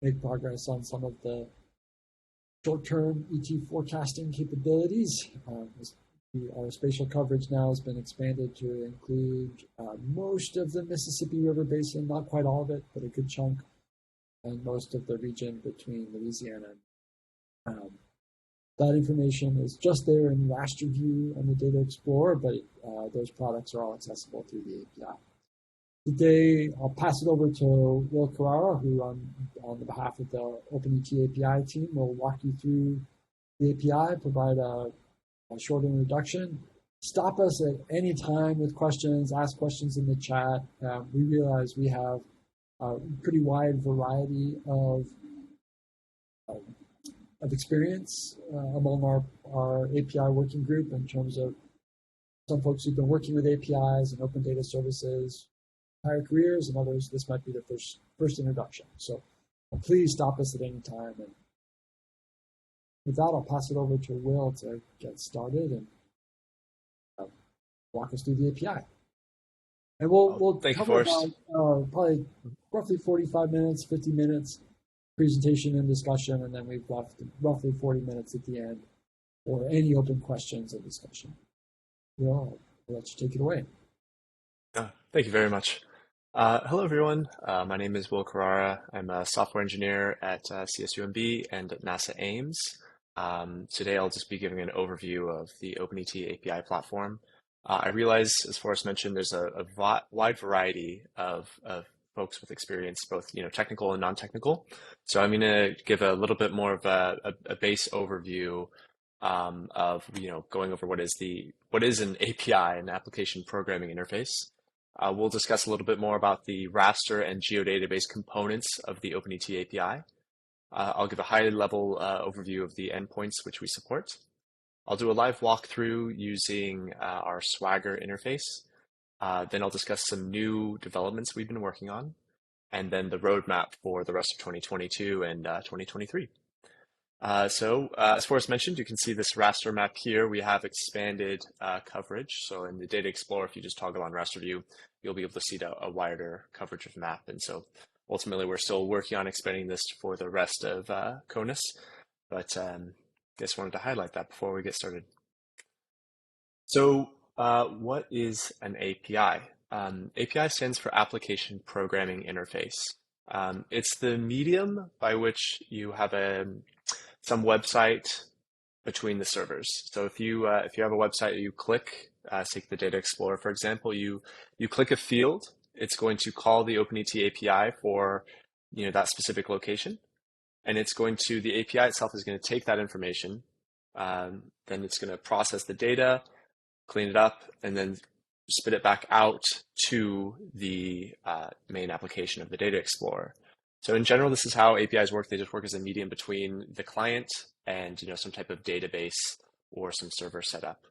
make progress on some of the short-term ET forecasting capabilities. Our spatial coverage now has been expanded to include most of the Mississippi River Basin, not quite all of it, but a good chunk, and most of the region between Louisiana and that information is just there in raster view on the Data Explorer, but those products are all accessible through the API. Today, I'll pass it over to Will Carrara, who on the behalf of the OpenET API team will walk you through the API, provide a short introduction. Stop us at any time with questions, ask questions in the chat. We realize we have a pretty wide variety of experience among our API working group in terms of some folks who've been working with APIs and open data services entire careers, and others this might be their first introduction. So please stop us at any time. And with that, I'll pass it over to Will to get started and walk us through the API. And we'll cover about probably roughly 45 minutes, 50 minutes presentation and discussion, and then we've left roughly 40 minutes at the end for any open questions and discussion. Will, I'll let you take it away. Thank you very much. Hello, everyone. My name is Will Carrara. I'm a software engineer at CSUMB and at NASA Ames. Today, I'll just be giving an overview of the OpenET API platform. I realize, as Forrest mentioned, there's a wide variety of folks with experience, both technical and non-technical. So I'm going to give a little bit more of a base overview of going over what is an API, an application programming interface. We'll discuss a little bit more about the raster and geodatabase components of the OpenET API. I'll give a high-level overview of the endpoints which we support. I'll do a live walkthrough using our Swagger interface. Then I'll discuss some new developments we've been working on, and then the roadmap for the rest of 2022 and 2023. So as Forrest mentioned, you can see this raster map here. We have expanded coverage. So in the Data Explorer, if you just toggle on raster view, you'll be able to see a wider coverage of the map. And so ultimately, we're still working on expanding this for the rest of CONUS, but just wanted to highlight that before we get started. So what is an API? API stands for Application Programming Interface. It's the medium by which you have some website between the servers. So if you have a website, you click, take the Data Explorer, for example, you click a field, it's going to call the OpenET API for that specific location. And the API itself is going to take that information, then it's going to process the data, clean it up, and then spit it back out to the main application of the Data Explorer. So in general, this is how APIs work. They just work as a medium between the client and some type of database or some server setup.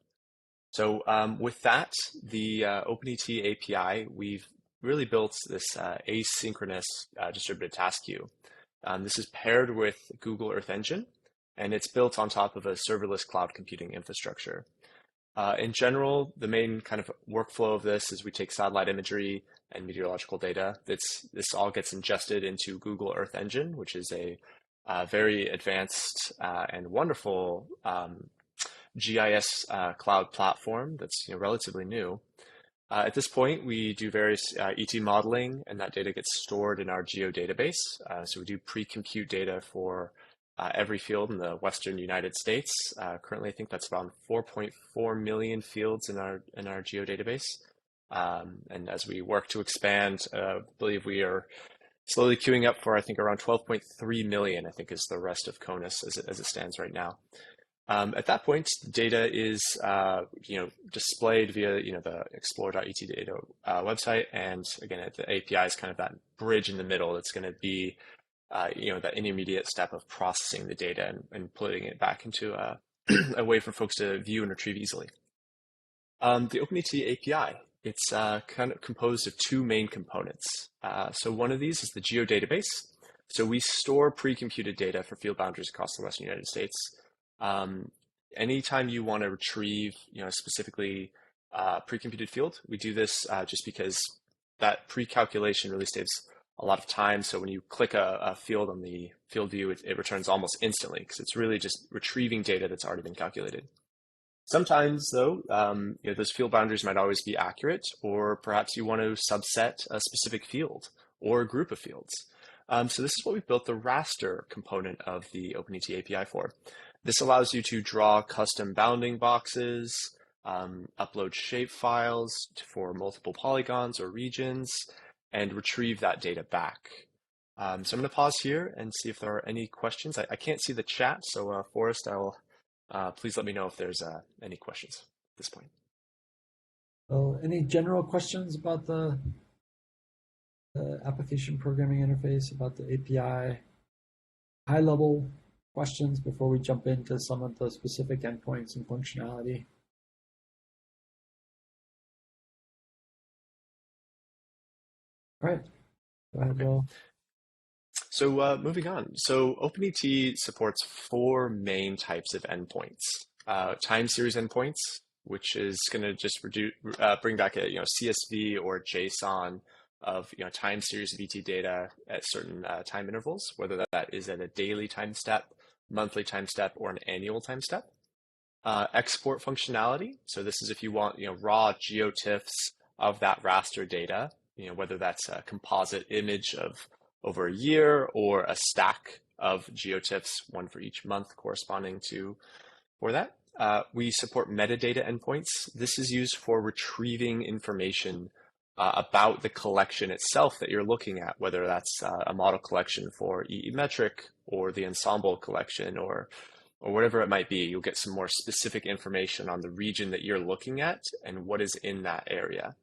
So with that, the OpenET API, we've really built this asynchronous distributed task queue. This is paired with Google Earth Engine, and it's built on top of a serverless cloud computing infrastructure. In general, the main kind of workflow of this is we take satellite imagery and meteorological data. This all gets ingested into Google Earth Engine, which is a very advanced and wonderful GIS cloud platform that's relatively new. At this point, we do various ET modeling, and that data gets stored in our geodatabase. So we do pre-compute data for every field in the Western United States. Currently, I think that's around 4.4 million fields in our geodatabase. And as we work to expand, I believe we are slowly queuing up for, I think, around 12.3 million, I think is the rest of CONUS as it stands right now. At that point, data is displayed via the explore.et data website, and again, the API is kind of that bridge in the middle. It's going to be that intermediate step of processing the data and putting it back into a way for folks to view and retrieve easily. The OpenET API, it's kind of composed of two main components. So one of these is the geodatabase. So we store pre-computed data for field boundaries across the Western United States. Anytime you want to retrieve, specifically pre-computed field, we do this just because that pre-calculation really saves a lot of time. So when you click a field on the field view, it returns almost instantly because it's really just retrieving data that's already been calculated. Sometimes, though, those field boundaries might always be accurate, or perhaps you want to subset a specific field or a group of fields. So this is what we've built the raster component of the OpenET API for. This allows you to draw custom bounding boxes, upload shape files for multiple polygons or regions, and retrieve that data back. So I'm going to pause here and see if there are any questions. I can't see the chat, so Forrest, please let me know if there's any questions at this point. So any general questions about the application programming interface, about the API? High-level questions before we jump into some of the specific endpoints and functionality? All right, go ahead, Okay. Will. So moving on. So OpenET supports 4 main types of endpoints. Time series endpoints, which is going to just bring back a CSV or JSON of time series of ET data at certain time intervals, whether that is at a daily time step, monthly time step, or an annual time step. Export functionality. So this is if you want raw geotiffs of that raster data, whether that's a composite image of over a year or a stack of geotiffs, one for each month corresponding to for that. We support metadata endpoints. This is used for retrieving information about the collection itself that you're looking at, whether that's a model collection for EE metric or the ensemble collection or whatever it might be. You'll get some more specific information on the region that you're looking at and what is in that area.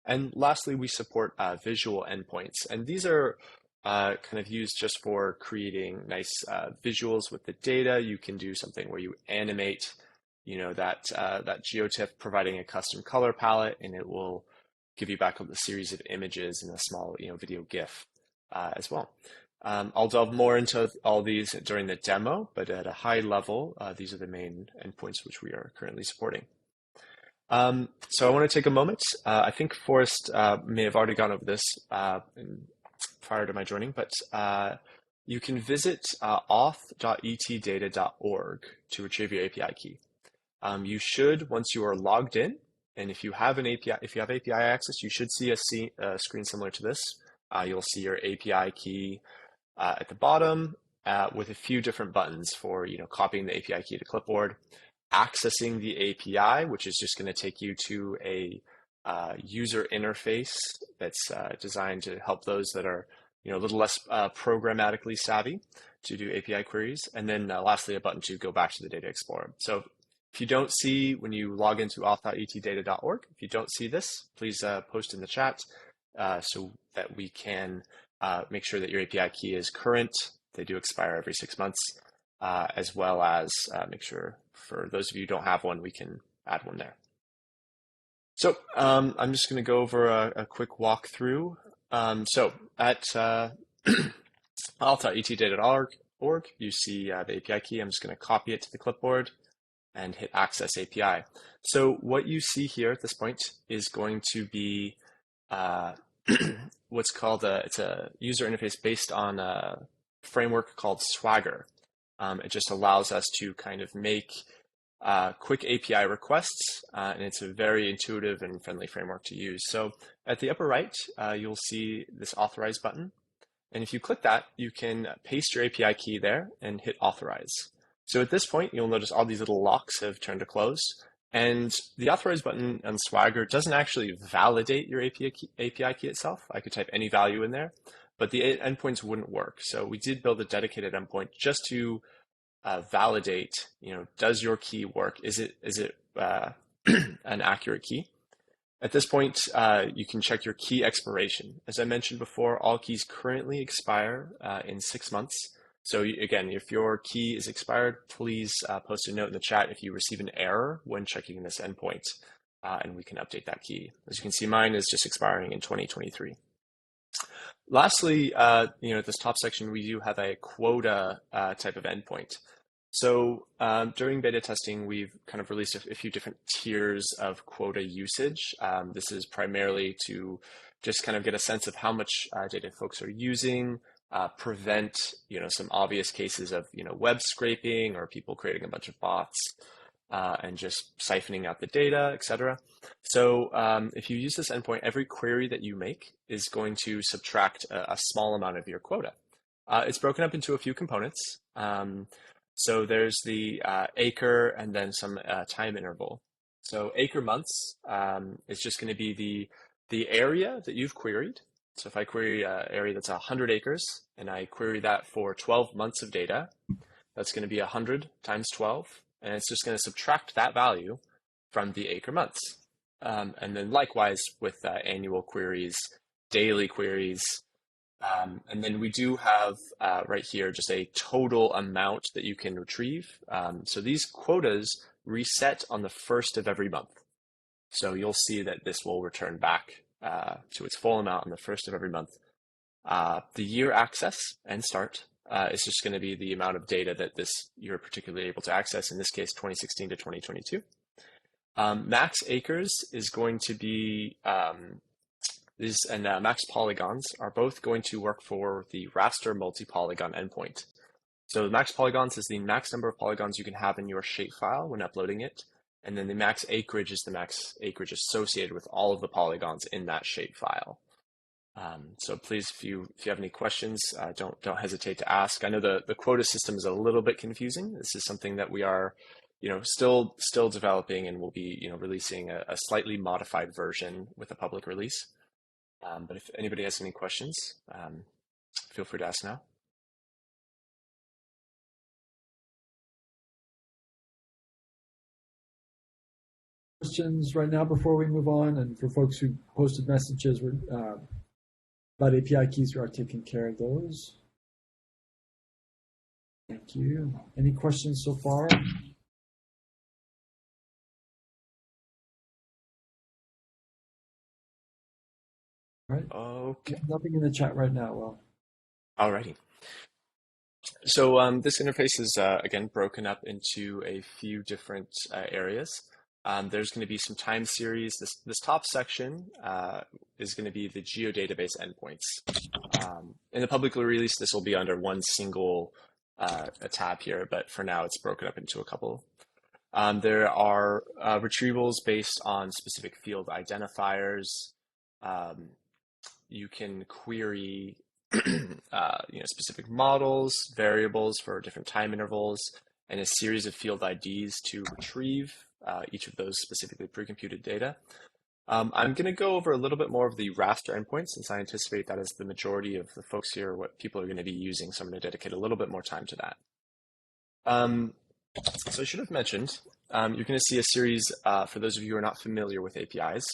And lastly, we support visual endpoints. And these are kind of used just for creating nice visuals with the data. You can do something where you animate, that geotiff, providing a custom color palette, and it will give you back a series of images and a small, video GIF as well. I'll delve more into all these during the demo, but at a high level, these are the main endpoints which we are currently supporting. So I want to take a moment. I think Forrest may have already gone over this prior to my joining, but you can visit auth.etdata.org to retrieve your API key. You should, once you are logged in, and if you have API access, you should see a screen similar to this. You'll see your API key at the bottom with a few different buttons for copying the API key to clipboard, accessing the API, which is just going to take you to a user interface that's designed to help those that are a little less programmatically savvy to do API queries, and then lastly a button to go back to the Data Explorer. So if you don't see, when you log into auth.etdata.org, if you don't see this, please post in the chat so that we can make sure that your API key is current. They do expire every 6 months, as well as make sure for those of you who don't have one, we can add one there. So I'm just going to go over a quick walkthrough. So at auth.etdata.org, you see the API key. I'm just going to copy it to the clipboard and hit Access API. So what you see here at this point is going to be what's called it's a user interface based on a framework called Swagger. It just allows us to kind of make quick API requests, and it's a very intuitive and friendly framework to use. So at the upper right, you'll see this Authorize button. And if you click that, you can paste your API key there and hit Authorize. So at this point, you'll notice all these little locks have turned to close. And the Authorize button on Swagger doesn't actually validate your API key itself. I could type any value in there, but the endpoints wouldn't work. So we did build a dedicated endpoint just to validate, does your key work? Is it an accurate key? At this point, you can check your key expiration. As I mentioned before, all keys currently expire in 6 months. So again, if your key is expired, please post a note in the chat if you receive an error when checking this endpoint, and we can update that key. As you can see, mine is just expiring in 2023. Lastly, at this top section, we do have a quota type of endpoint. So during beta testing, we've kind of released a few different tiers of quota usage. This is primarily to just kind of get a sense of how much data folks are using, prevent, some obvious cases of, web scraping or people creating a bunch of bots and just siphoning out the data, etc. So if you use this endpoint, every query that you make is going to subtract a small amount of your quota. It's broken up into a few components. So there's the acre and then some time interval. So acre months is just going to be the area that you've queried. So if I query an area that's 100 acres and I query that for 12 months of data, that's going to be 100 times 12. And it's just going to subtract that value from the acre months. And then likewise with annual queries, daily queries, and then we do have right here just a total amount that you can retrieve. So these quotas reset on the first of every month. So you'll see that this will return back to its full amount on the first of every month. The year access and start is just going to be the amount of data that you're particularly able to access, in this case 2016 to 2022. Max acres is going to be max polygons are both going to work for the raster multi-polygon endpoint. So the max polygons is the max number of polygons you can have in your shapefile when uploading it. And then the max acreage is the max acreage associated with all of the polygons in that shapefile. So please, if you have any questions, don't hesitate to ask. I know the quota system is a little bit confusing. This is something that we are, still developing, and we'll be, releasing a slightly modified version with a public release. But if anybody has any questions, feel free to ask now. Questions right now before we move on, and for folks who posted messages about API keys, we are taking care of those. Thank you. Any questions so far? All right. Okay. Nothing in the chat right now. Well. Alrighty. So this interface is again broken up into a few different areas. There's going to be some time series. This top section is going to be the geodatabase endpoints. In the publicly release, this will be under one single a tab here, but for now it's broken up into a couple. There are retrievals based on specific field identifiers. You can query specific models, variables for different time intervals, and a series of field IDs to retrieve each of those specifically pre-computed data. I'm going to go over a little bit more of the raster endpoints, since I anticipate that is the majority of the folks here, what people are going to be using, so I'm going to dedicate a little bit more time to that. So I should have mentioned, you're going to see a series, for those of you who are not familiar with APIs.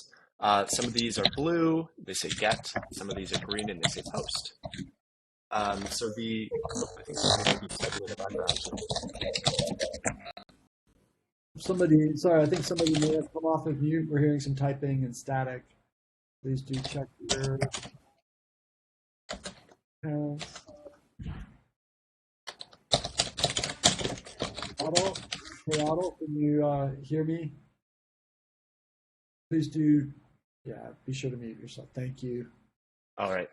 Some of these are blue, they say get, some of these are green, and they say post. I think somebody might be typing in the background. I think somebody may have come off of mute. We're hearing some typing and static. Please do check your accounts. Otto, can you hear me? Please do, be sure to mute yourself. Thank you. All right.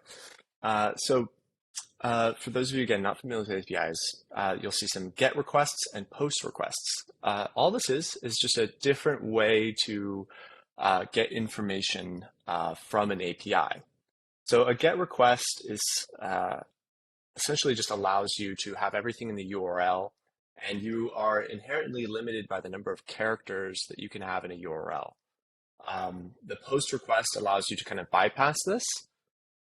For those of you, again, not familiar with APIs, you'll see some GET requests and POST requests. All this is just a different way to get information from an API. So a GET request is essentially just allows you to have everything in the URL, and you are inherently limited by the number of characters that you can have in a URL. The POST request allows you to kind of bypass this,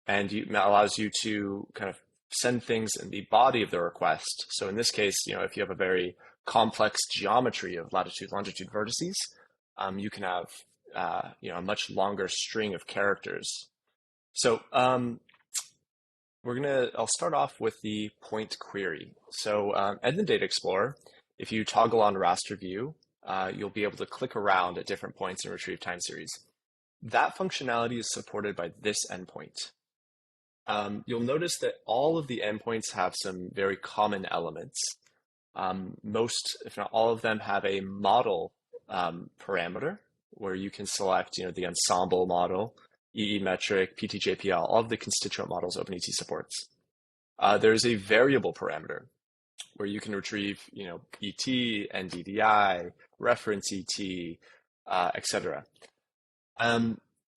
and allows you to kind of send things in the body of the request. So in this case, if you have a very complex geometry of latitude, longitude vertices, you can have a much longer string of characters. So I'll start off with the point query. So in the Data Explorer, if you toggle on raster view, you'll be able to click around at different points and retrieve time series. That functionality is supported by this endpoint. You'll notice that all of the endpoints have some very common elements. Most, if not all of them, have a model parameter where you can select, the ensemble model. EE metric, PTJPL, all of the constituent models OpenET supports. There's a variable parameter where you can retrieve, ET, NDVI, reference ET, etc.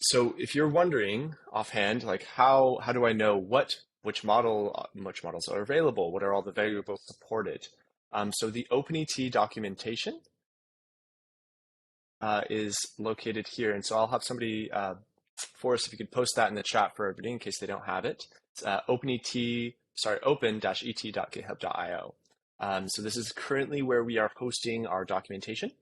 So if you're wondering offhand, like how do I know which models are available? What are all the variables supported? So the OpenET documentation is located here, and so I'll have somebody, Forrest, if you could post that in the chat for everybody in case they don't have it. It's open-et.github.io. So this is currently where we are hosting our documentation.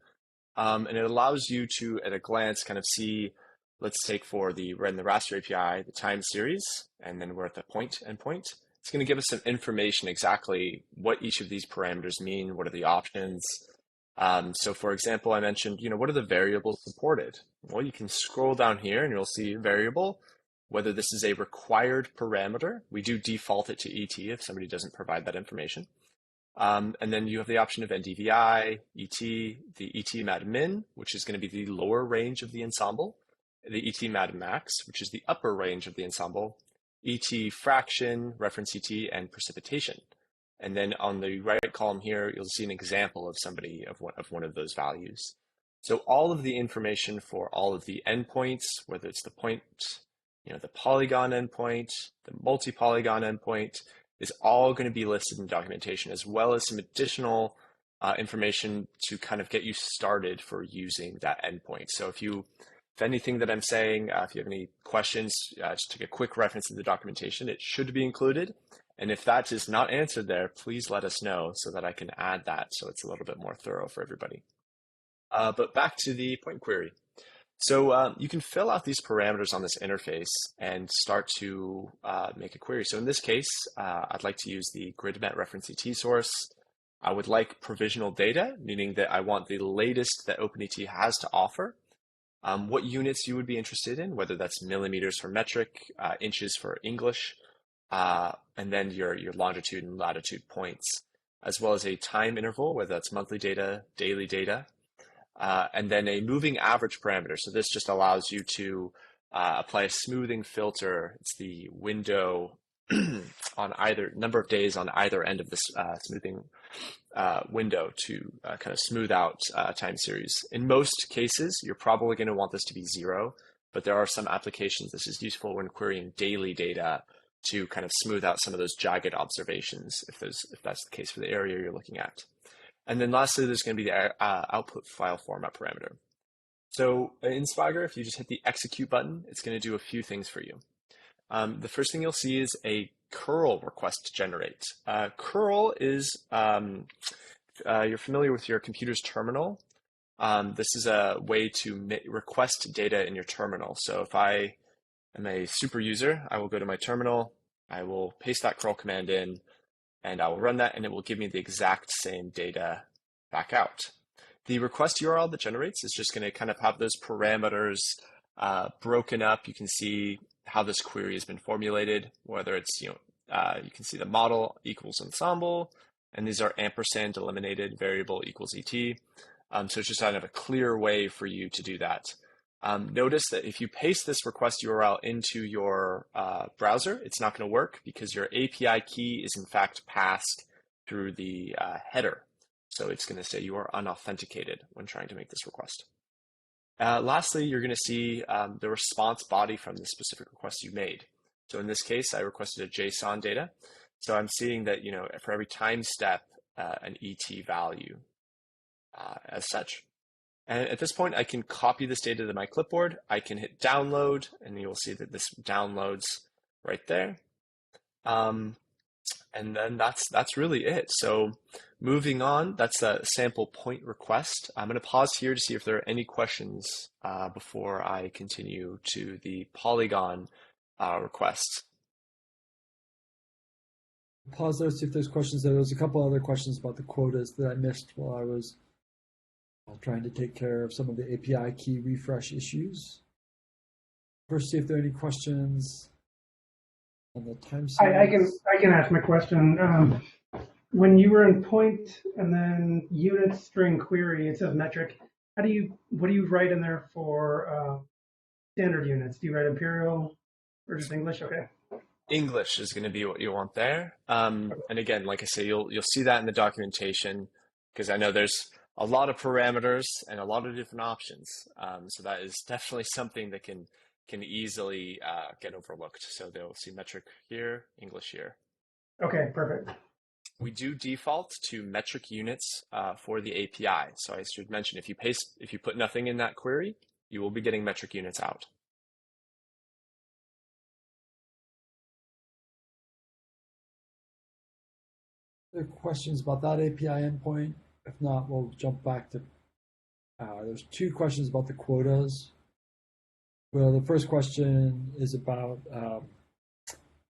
And it allows you to, at a glance, kind of see, let's take for the raster API, the time series, and then we're at the point endpoint. It's going to give us some information exactly what each of these parameters mean, what are the options. So for example, I mentioned, what are the variables supported? Well, you can scroll down here and you'll see variable, whether this is a required parameter. We do default it to ET if somebody doesn't provide that information. And then you have the option of NDVI, ET, the ET mad min, which is going to be the lower range of the ensemble, the ET mad max, which is the upper range of the ensemble, ET fraction, reference ET, and precipitation. And then on the right column here, you'll see an example of one of those values. So all of the information for all of the endpoints, whether it's the point, the polygon endpoint, the multi-polygon endpoint, is all going to be listed in documentation, as well as some additional information to kind of get you started for using that endpoint. So if anything that I'm saying, if you have any questions, just take a quick reference to the documentation. It should be included. And if that is not answered there, please let us know so that I can add that so it's a little bit more thorough for everybody. But back to the point query. So you can fill out these parameters on this interface and start to make a query. So in this case, I'd like to use the GridMet reference ET source. I would like provisional data, meaning that I want the latest that OpenET has to offer. What units you would be interested in, whether that's millimeters for metric, inches for English, and then your longitude and latitude points, as well as a time interval, whether that's monthly data, daily data, and then a moving average parameter. So this just allows you to apply a smoothing filter. It's the window on either number of days on either end of this smoothing window to kind of smooth out time series. In most cases, you're probably going to want this to be 0, but there are some applications this is useful when querying daily data to kind of smooth out some of those jagged observations, if that's the case for the area you're looking at. And then lastly, there's going to be the output file format parameter. So in Swagger, if you just hit the execute button, it's going to do a few things for you. The first thing you'll see is a curl request to generate. Curl is, you're familiar with your computer's terminal. This is a way to request data in your terminal. So if I am a super user, I will go to my terminal, I will paste that curl command in, and I will run that, and it will give me the exact same data back out. The request URL that generates is just going to kind of have those parameters broken up. You can see how this query has been formulated, whether it's, you can see the model equals ensemble, and these are ampersand eliminated variable equals ET. So it's just kind of a clear way for you to do that. Notice that if you paste this request URL into your browser, it's not going to work because your API key is in fact passed through the header. So it's going to say you are unauthenticated when trying to make this request. Lastly, you're going to see the response body from the specific request you made. So in this case, I requested a JSON data. So I'm seeing that, for every time step, an ET value as such. And at this point, I can copy this data to my clipboard. I can hit download, and you'll see that this downloads right there. And then that's really it. So moving on, that's a sample point request. I'm going to pause here to see if there are any questions before I continue to the Polygon request. Pause there, see if there's questions there. There's a couple other questions about the quotas that I missed while I was trying to take care of some of the API key refresh issues. First, see if there are any questions on the time series. I can ask my question. When you were in point and then unit string query, it says metric. What do you write in there for standard units? Do you write imperial or just English? Okay. English is going to be what you want there. And again, like I say, you'll see that in the documentation because I know there's a lot of parameters and a lot of different options. So that is definitely something that can easily get overlooked. So they'll see metric here, English here. Okay, perfect. We do default to metric units for the API. So I should mention if you put nothing in that query, you will be getting metric units out. Are there questions about that API endpoint? If not, we'll jump back to, there's two questions about the quotas. Well, the first question is about,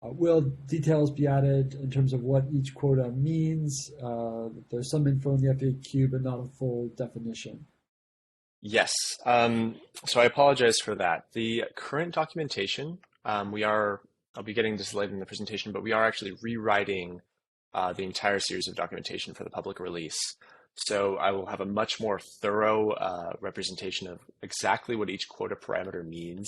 will details be added in terms of what each quota means? There's some info in the FAQ, but not a full definition. Yes. So I apologize for that. The current documentation, I'll be getting this later in the presentation, but we are actually rewriting the entire series of documentation for the public release. So I will have a much more thorough representation of exactly what each quota parameter means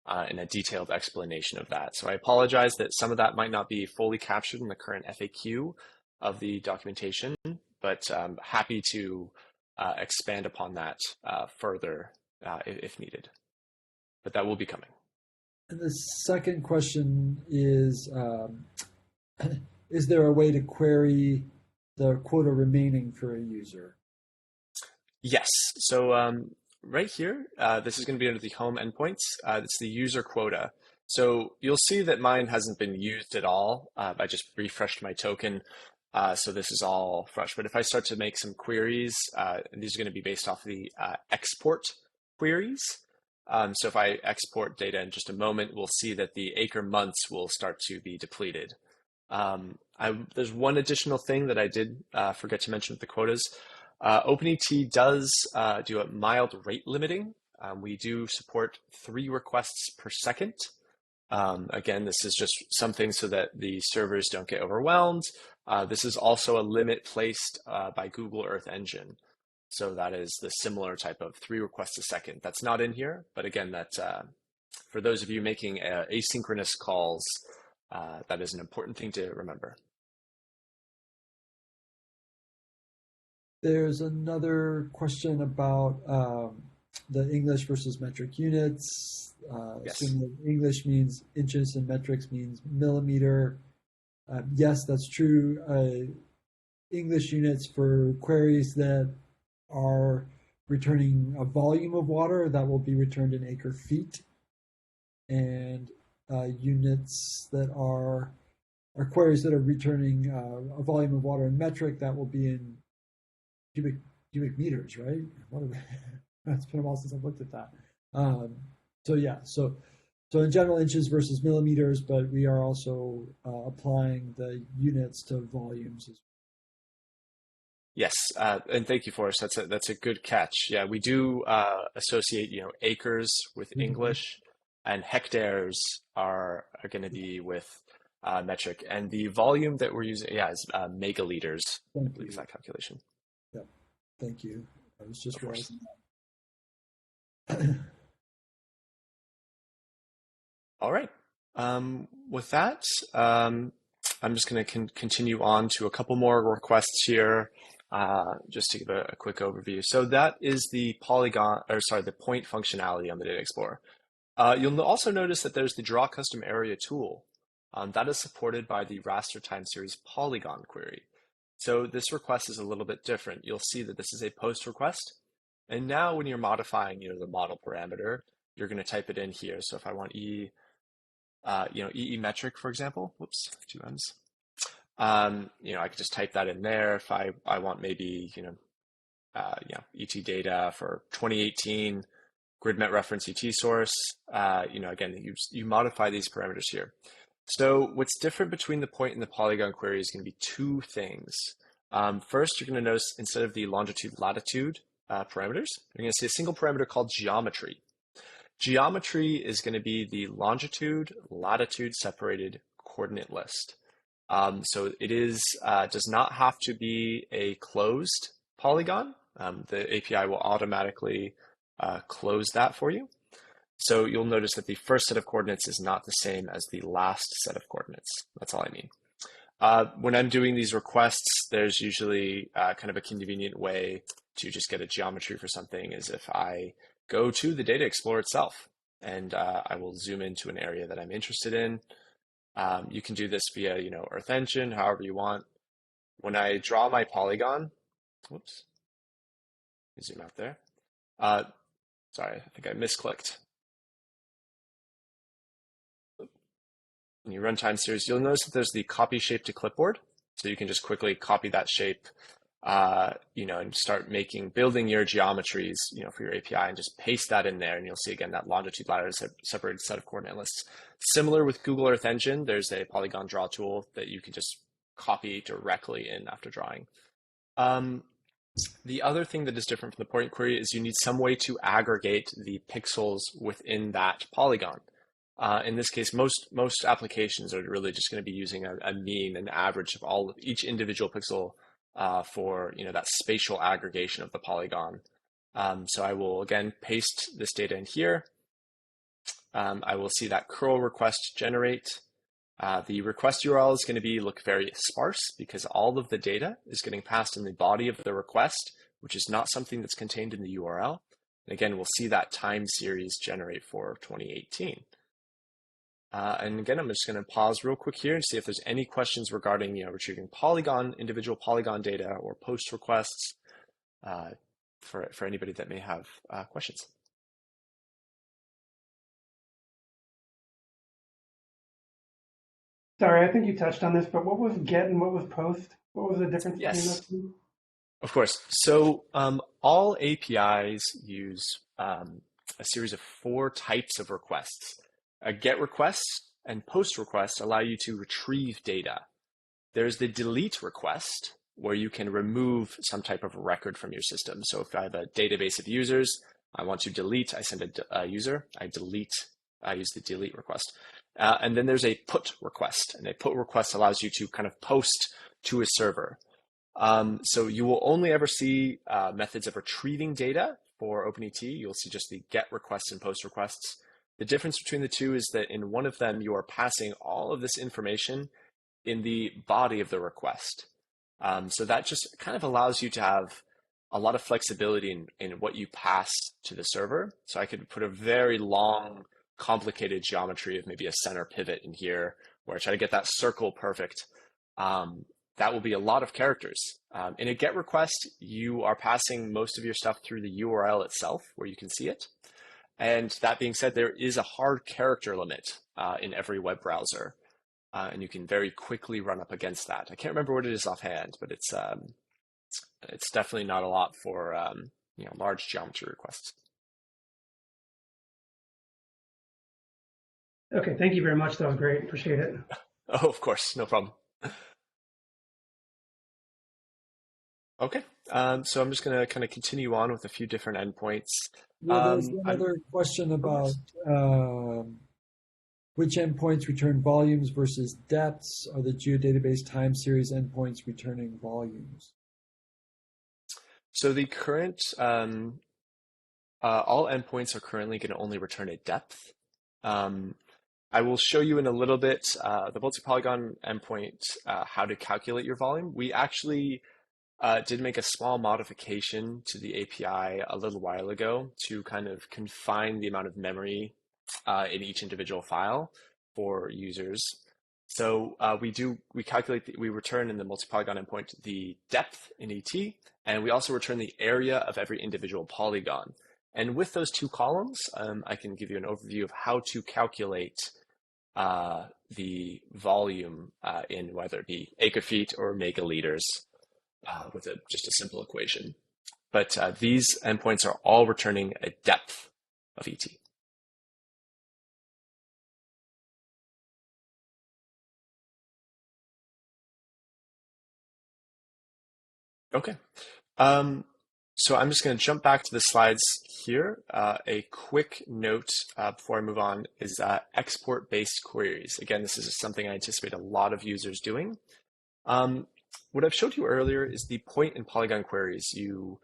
and a detailed explanation of that. So I apologize that some of that might not be fully captured in the current FAQ of the documentation, but I'm happy to expand upon that further if needed. But that will be coming. And the second question is there a way to query the quota remaining for a user? Yes. So right here, this is going to be under the home endpoints. It's the user quota. So you'll see that mine hasn't been used at all. I just refreshed my token. So this is all fresh. But if I start to make some queries, and these are going to be based off the export queries. So if I export data in just a moment, we'll see that the acre months will start to be depleted. There's one additional thing that I did forget to mention with the quotas. OpenET does do a mild rate limiting. We do support 3 requests per second. Again, this is just something so that the servers don't get overwhelmed. This is also a limit placed by Google Earth Engine. So that is the similar type of 3 requests a second. That's not in here, but again, that for those of you making asynchronous calls, that is an important thing to remember. There's another question about the English versus metric units. Yes. Assuming that English means inches and metrics means millimeter. Yes, that's true. English units for queries that are returning a volume of water, that will be returned in acre feet. And units that are queries that are returning a volume of water in metric, that will be in cubic meters, right? It's been a while since I've looked at that. So in general, inches versus millimeters, but we are also applying the units to volumes. Yes, and thank you, Forrest. That's a good catch. Yeah, we do associate acres with English, and hectares are going to be with metric, and the volume that we're using, is megaliters. I believe that calculation. Yeah, thank you. I was just realizing that. All right. With that, I'm just going to continue on to a couple more requests here, just to give a quick overview. So that is the the point functionality on the Data Explorer. You'll also notice that there's the Draw Custom Area tool. That is supported by the raster time series polygon query. So this request is a little bit different. You'll see that this is a post request. And now when you're modifying, the model parameter, you're going to type it in here. So if I want EE metric, for example, whoops, 2 M's. I could just type that in there. If I want maybe, ET data for 2018, GridMet reference ET source, again, you modify these parameters here. So what's different between the point and the polygon query is going to be 2 things. First, you're going to notice instead of the longitude, latitude parameters, you're going to see a single parameter called geometry. Geometry is going to be the longitude, latitude separated coordinate list. So it does not have to be a closed polygon. The API will automatically close that for you. So you'll notice that the first set of coordinates is not the same as the last set of coordinates. That's all I mean. When I'm doing these requests, there's usually kind of a convenient way to just get a geometry for something is if I go to the Data Explorer itself and I will zoom into an area that I'm interested in. You can do this via, Earth Engine, however you want. When I draw my polygon, whoops, zoom out there. Sorry, I think I misclicked. When you run time series, you'll notice that there's the copy shape to clipboard. So you can just quickly copy that shape, and start building your geometries, for your API and just paste that in there. And you'll see again that longitude, latitude, separated set of coordinate lists. Similar with Google Earth Engine, there's a polygon draw tool that you can just copy directly in after drawing. The other thing that is different from the point query is you need some way to aggregate the pixels within that polygon. In this case, most applications are really just going to be using a mean, an average of each individual pixel for that spatial aggregation of the polygon. So I will again paste this data in here. I will see that curl request generate. The request URL is going to look very sparse because all of the data is getting passed in the body of the request, which is not something that's contained in the URL. And again, we'll see that time series generate for 2018. And again, I'm just going to pause real quick here and see if there's any questions regarding, retrieving individual polygon data or post requests for anybody that may have questions. Sorry, I think you touched on this, but what was get and what was post? What was the difference between those two? Of course. So all APIs use a series of 4 types of requests. A GET request and POST request allow you to retrieve data. There's the delete request, where you can remove some type of record from your system. So if I have a database of users, I want to delete, I send a user, I use the delete request. And then there's a put request, and a put request allows you to kind of post to a server. So you will only ever see methods of retrieving data for OpenET. You'll see just the GET requests and POST requests. The difference between the two is that in one of them, you are passing all of this information in the body of the request. So that just kind of allows you to have a lot of flexibility in what you pass to the server. So I could put a very long, complicated geometry of maybe a center pivot in here, where I try to get that circle perfect. That will be a lot of characters. In a GET request, you are passing most of your stuff through the URL itself, where you can see it. And that being said, there is a hard character limit in every web browser, and you can very quickly run up against that. I can't remember what it is offhand, but it's definitely not a lot for large geometry requests. Okay, thank you very much. That was great. Appreciate it. Oh, of course, no problem. Okay, so I'm just going to kind of continue on with a few different endpoints. Yeah, there's another question about which endpoints return volumes versus depths. Are the geodatabase time series endpoints returning volumes? So the current, all endpoints are currently going to only return a depth. I will show you in a little bit the multi-polygon endpoint, how to calculate your volume. We actually did make a small modification to the API a little while ago to kind of confine the amount of memory in each individual file for users. So we return in the multi-polygon endpoint the depth in ET, and we also return the area of every individual polygon. And with those 2 columns, I can give you an overview of how to calculate the volume in whether it be acre feet or megaliters with just a simple equation. But these endpoints are all returning a depth of ET. Okay. So I'm just going to jump back to the slides here. A quick note before I move on is export-based queries. Again, this is something I anticipate a lot of users doing. What I've showed you earlier is the point and polygon queries. You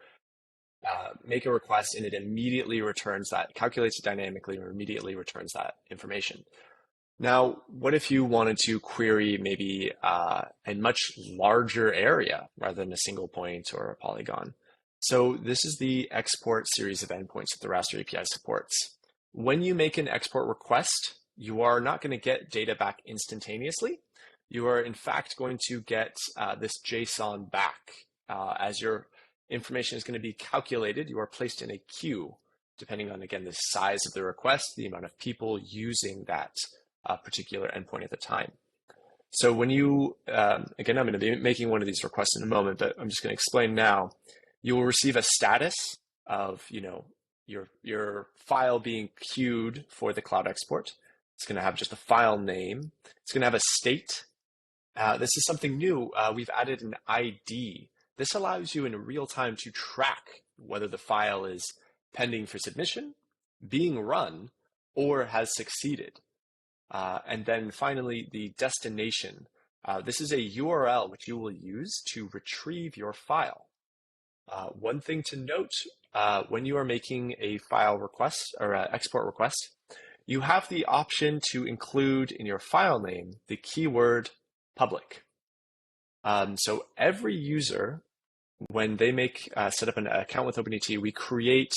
make a request, and it immediately returns that, calculates it dynamically, or immediately returns that information. Now, what if you wanted to query maybe a much larger area rather than a single point or a polygon? So this is the export series of endpoints that the Raster API supports. When you make an export request, you are not going to get data back instantaneously. You are in fact going to get this JSON back as your information is going to be calculated. You are placed in a queue, depending on, again, the size of the request, the amount of people using that particular endpoint at the time. So when you, again, I'm going to be making one of these requests in a moment, but I'm just going to explain now. You will receive a status of, your file being queued for the cloud export. It's going to have just a file name. It's going to have a state. This is something new. We've added an ID. This allows you in real time to track whether the file is pending for submission, being run, or has succeeded. And then finally, the destination. This is a URL which you will use to retrieve your file. One thing to note, when you are making a file request or an export request, you have the option to include in your file name the keyword public. So every user, when they set up an account with OpenET, we create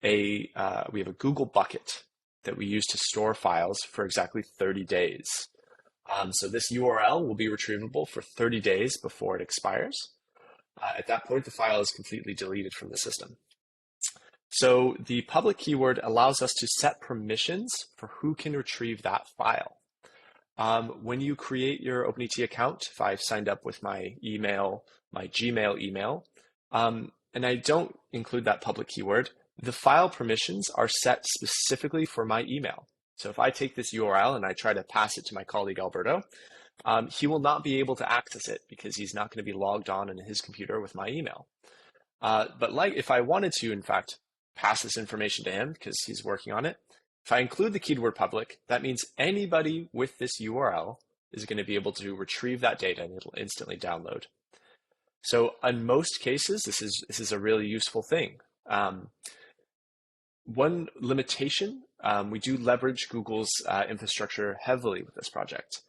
we have a Google bucket that we use to store files for exactly 30 days. So this URL will be retrievable for 30 days before it expires. At that point, the file is completely deleted from the system. So the public keyword allows us to set permissions for who can retrieve that file. When you create your OpenET account, if I've signed up with my email, my Gmail email, and I don't include that public keyword, the file permissions are set specifically for my email. So if I take this URL and I try to pass it to my colleague Alberto, he will not be able to access it because he's not going to be logged on his computer with my email. But if I wanted to, in fact, pass this information to him because he's working on it, if I include the keyword public, that means anybody with this URL is going to be able to retrieve that data and it'll instantly download. So in most cases, this is a really useful thing. One limitation, we do leverage Google's infrastructure heavily with this project.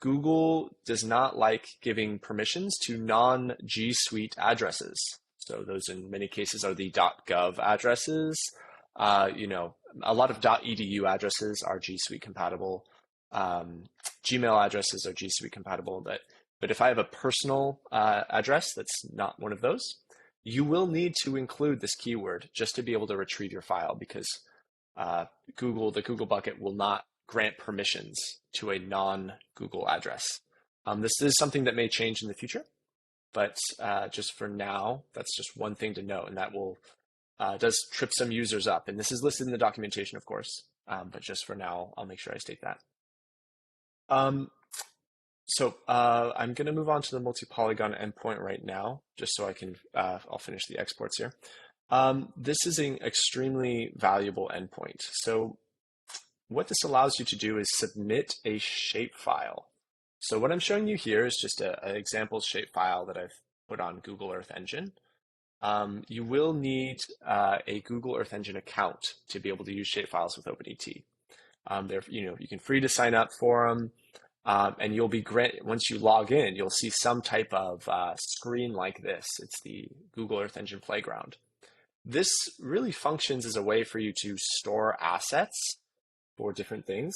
Google does not like giving permissions to non-G Suite addresses. So those in many cases are the .gov addresses. A lot of .edu addresses are G Suite compatible. Gmail addresses are G Suite compatible, but if I have a personal address that's not one of those, you will need to include this keyword just to be able to retrieve your file because the Google bucket will not grant permissions to a non-Google address. This is something that may change in the future, but just for now, that's just one thing to note, and that does trip some users up. And this is listed in the documentation, of course, but just for now, I'll make sure I state that. So I'm going to move on to the multi-polygon endpoint right now, just so I can, I'll finish the exports here. This is an extremely valuable endpoint. So what this allows you to do is submit a shapefile. So what I'm showing you here is just an example shapefile that I've put on Google Earth Engine. You will need a Google Earth Engine account to be able to use shapefiles with OpenET. You can free to sign up for them. And you'll be once you log in, you'll see some type of screen like this. It's the Google Earth Engine Playground. This really functions as a way for you to store assets for different things.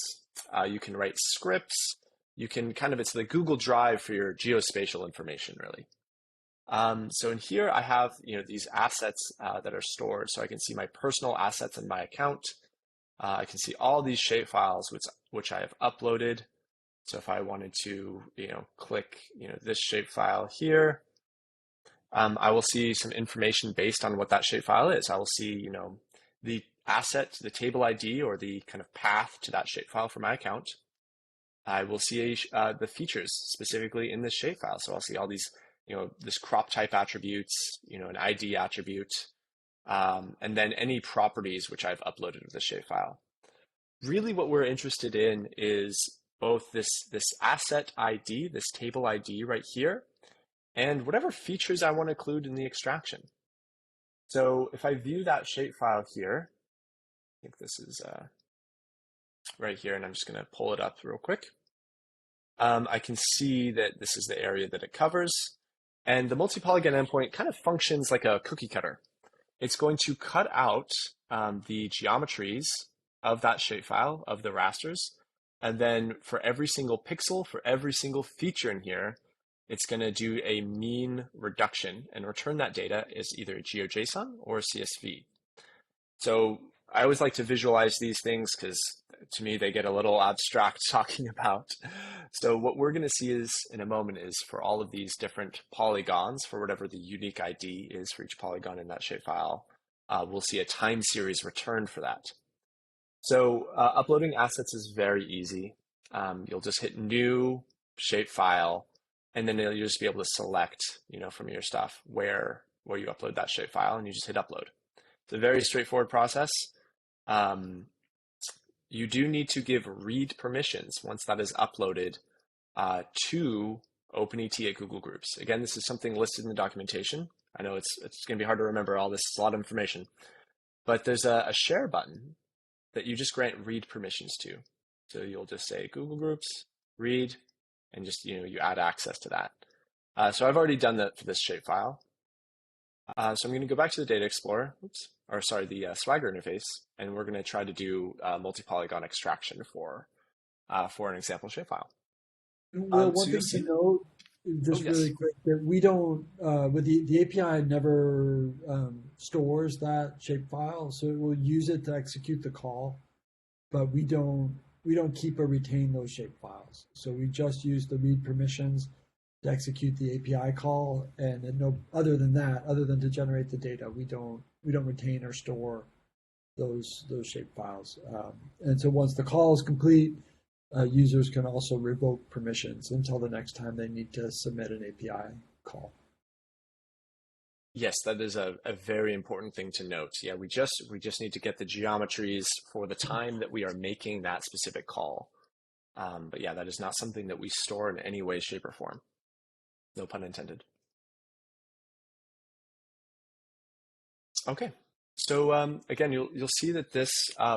You can write scripts. You can it's the Google Drive for your geospatial information, really. So in here, I have these assets that are stored. So I can see my personal assets in my account. I can see all these shapefiles which I have uploaded. So if I wanted to, click, this shapefile here, I will see some information based on what that shapefile is. I will see, the asset, the table ID, or the kind of path to that shapefile for my account. I will see the features specifically in this shapefile. So I'll see all these, this crop type attributes, an ID attribute, and then any properties which I've uploaded with the shapefile. Really what we're interested in is both this asset ID, this table ID right here, and whatever features I want to include in the extraction. So if I view that shapefile here, I think this is right here, and I'm just going to pull it up real quick. I can see that this is the area that it covers. And the multi-polygon endpoint kind of functions like a cookie cutter. It's going to cut out the geometries of that shapefile, of the rasters. And then for every single pixel, for every single feature in here, it's going to do a mean reduction and return that data as either a GeoJSON or a CSV. So I always like to visualize these things because to me, they get a little abstract talking about. So what we're going to see is in a moment is for all of these different polygons, for whatever the unique ID is for each polygon in that shapefile, we'll see a time series returned for that. So uploading assets is very easy. You'll just hit new shapefile, and then you'll just be able to select, from your stuff where you upload that shapefile, and you just hit upload. It's a very straightforward process. You do need to give read permissions once that is uploaded to OpenET at Google Groups. Again, this is something listed in the documentation. I know it's going to be hard to remember all this. It's a lot of information. But there's a share button that you just grant read permissions to. So you'll just say Google Groups, read, and just you add access to that. So I've already done that for this shapefile. So I'm going to go back to the Data Explorer, the Swagger interface, and we're going to try to do multi-polygon extraction for an example shapefile. Well, one thing to note, just really quick, that we don't, with the API never stores that shapefile, so it will use it to execute the call, but we don't keep or retain those shapefiles. So we just use the read permissions to execute the API call, and no other than that, other than to generate the data, we don't retain or store those shapefiles. And so once the call is complete, users can also revoke permissions until the next time they need to submit an API call. Yes, that is a very important thing to note. Yeah, we just need to get the geometries for the time that we are making that specific call. But yeah, that is not something that we store in any way, shape, or form. No pun intended. Okay, so again, you'll see that this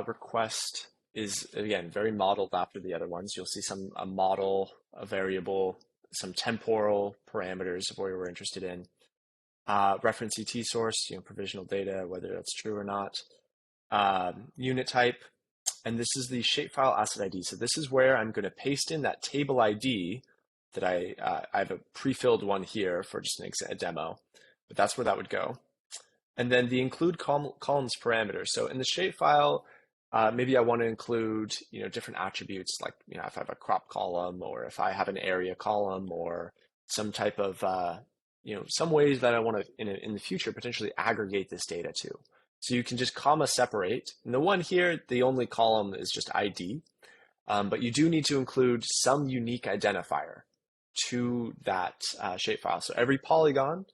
request is, again, very modeled after the other ones. You'll see a model, a variable, some temporal parameters of where we're interested in. Reference ET source, provisional data, whether that's true or not. Unit type, and this is the shapefile asset ID. So this is where I'm going to paste in that table ID that I have a pre-filled one here for just a demo, but that's where that would go. And then the include columns parameter. So in the shapefile, maybe I want to include different attributes, like if I have a crop column, or if I have an area column, or some type of some ways that I want to in the future potentially aggregate this data to. So you can just comma separate. And the one here, the only column is just ID, but you do need to include some unique identifier to that shapefile. So every polygon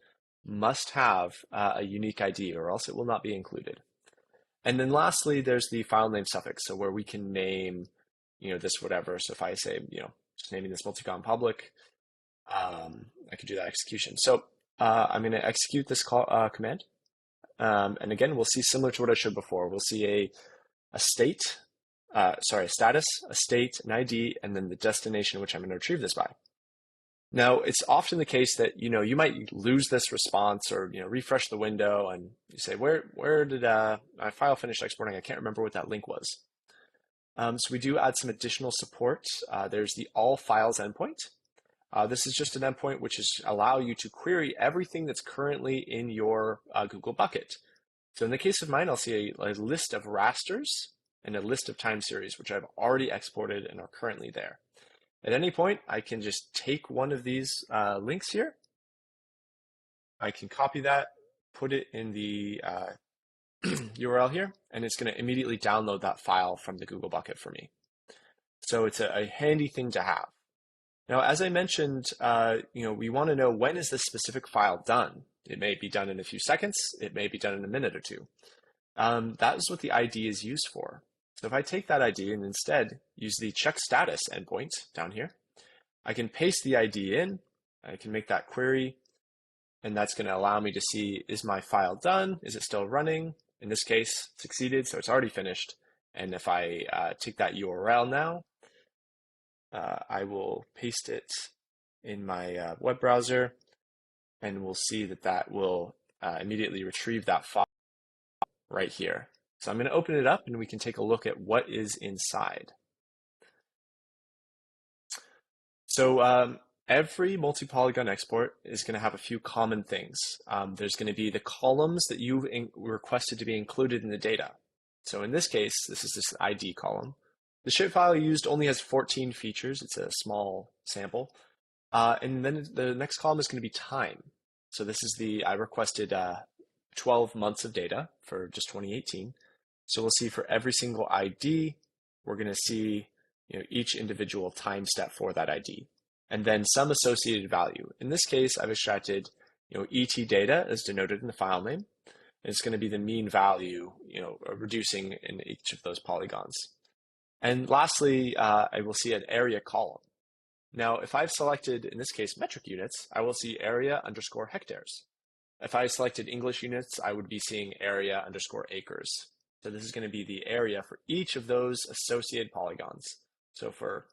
must have a unique ID, or else it will not be included. And then lastly, there's the file name suffix, so where we can name, this whatever. So if I say, just naming this multi-column public, I could do that execution. So I'm going to execute this command. And again, we'll see similar to what I showed before. We'll see a status, a state, an ID, and then the destination which I'm going to retrieve this by. Now, it's often the case that, you might lose this response, or, refresh the window and you say, where did my file finish exporting? I can't remember what that link was. So we do add some additional support. There's the all files endpoint. This is just an endpoint which is allow you to query everything that's currently in your Google bucket. So in the case of mine, I'll see a list of rasters and a list of time series, which I've already exported and are currently there. At any point, I can just take one of these links here. I can copy that, put it in the URL here, and it's going to immediately download that file from the Google bucket for me. So it's a handy thing to have. Now, as I mentioned, we want to know, when is this specific file done? It may be done in a few seconds. It may be done in a minute or two. That is what the ID is used for. So if I take that ID and instead use the check status endpoint down here, I can paste the ID in, I can make that query, and that's going to allow me to see, is my file done? Is it still running? In this case, succeeded, so it's already finished. And if I take that URL now, I will paste it in my web browser, and we'll see that that will immediately retrieve that file right here. So I'm going to open it up and we can take a look at what is inside. So every multi-polygon export is going to have a few common things. There's going to be the columns that you've requested to be included in the data. So in this case, this is this ID column. The shapefile used only has 14 features. It's a small sample. And then the next column is going to be time. So this is I requested 12 months of data for just 2018. So we'll see for every single ID, we're going to see each individual time step for that ID, and then some associated value. In this case, I've extracted ET data as denoted in the file name. And it's going to be the mean value, reducing in each of those polygons. And lastly, I will see an area column. Now, if I've selected, in this case, metric units, I will see area underscore hectares. If I selected English units, I would be seeing area underscore acres. So this is going to be the area for each of those associated polygons. So for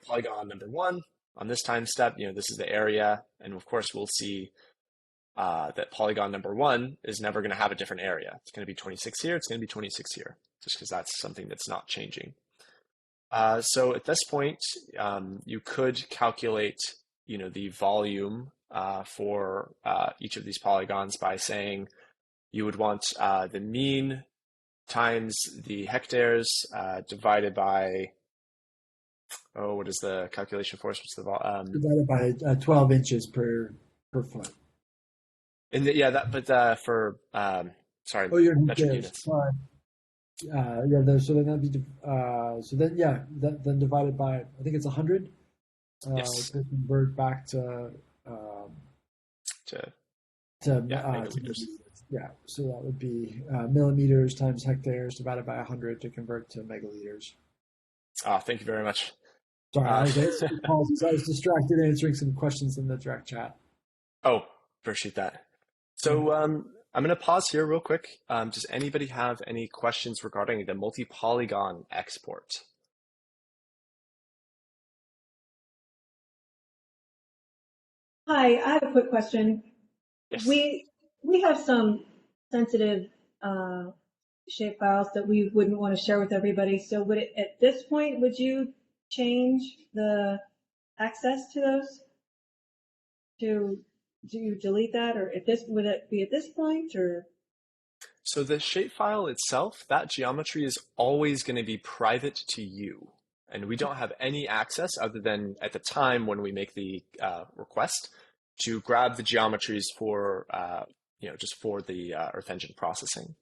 polygon number 1 on this time step, this is the area, and of course we'll see that polygon number 1 is never going to have a different area. It's going to be 26 here. It's going to be 26 here, just because that's something that's not changing. So at this point, you could calculate, the volume for each of these polygons by saying you would want the mean times the hectares divided by, what is the calculation for us? What's the divided by 12 inches per foot. For sorry, oh, metric units. So then that'd be then divided by, I think it's 100. Yes. To convert back to megaliters. Yeah, so that would be millimeters times hectares divided by 100 to convert to megaliters. Thank you very much. Sorry, I was distracted answering some questions in the direct chat. Oh, appreciate that. So I'm going to pause here real quick. Does anybody have any questions regarding the multi-polygon export? Hi, I have a quick question. Yes. We have some sensitive shape files that we wouldn't want to share with everybody. So at this point, would you change the access to those? Do you delete that, or would it be at this point, or? So the shapefile itself, that geometry is always going to be private to you, and we don't have any access other than at the time when we make the request to grab the geometries for just for the Earth Engine processing.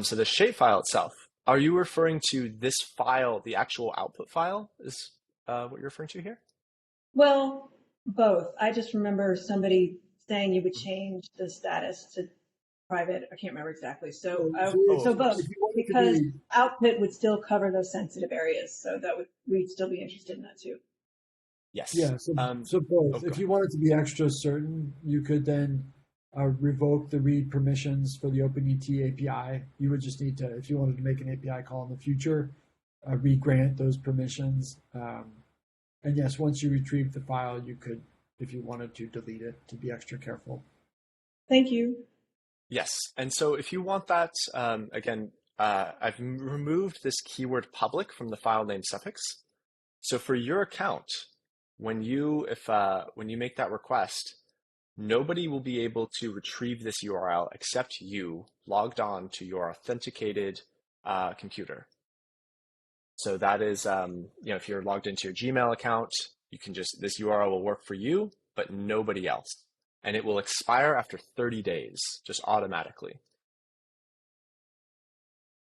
So the shapefile itself, are you referring to this file, the actual output file, is what you're referring to here? Well, both. I just remember somebody saying you would change the status to private. I can't remember exactly. So both, because output would still cover those sensitive areas. So we'd still be interested in that too. Yes. Yeah. So both. If you wanted to be extra certain, you could then revoke the read permissions for the OpenET API. You would just need to, if you wanted to make an API call in the future, re-grant those permissions. And yes, once you retrieve the file, you could, if you wanted to, delete it to be extra careful. Thank you. Yes, and so if you want that, again, I've removed this keyword public from the file name suffix. So for your account, when you make that request, nobody will be able to retrieve this URL except you logged on to your authenticated computer. So that is, if you're logged into your Gmail account, you can this URL will work for you, but nobody else. And it will expire after 30 days, just automatically.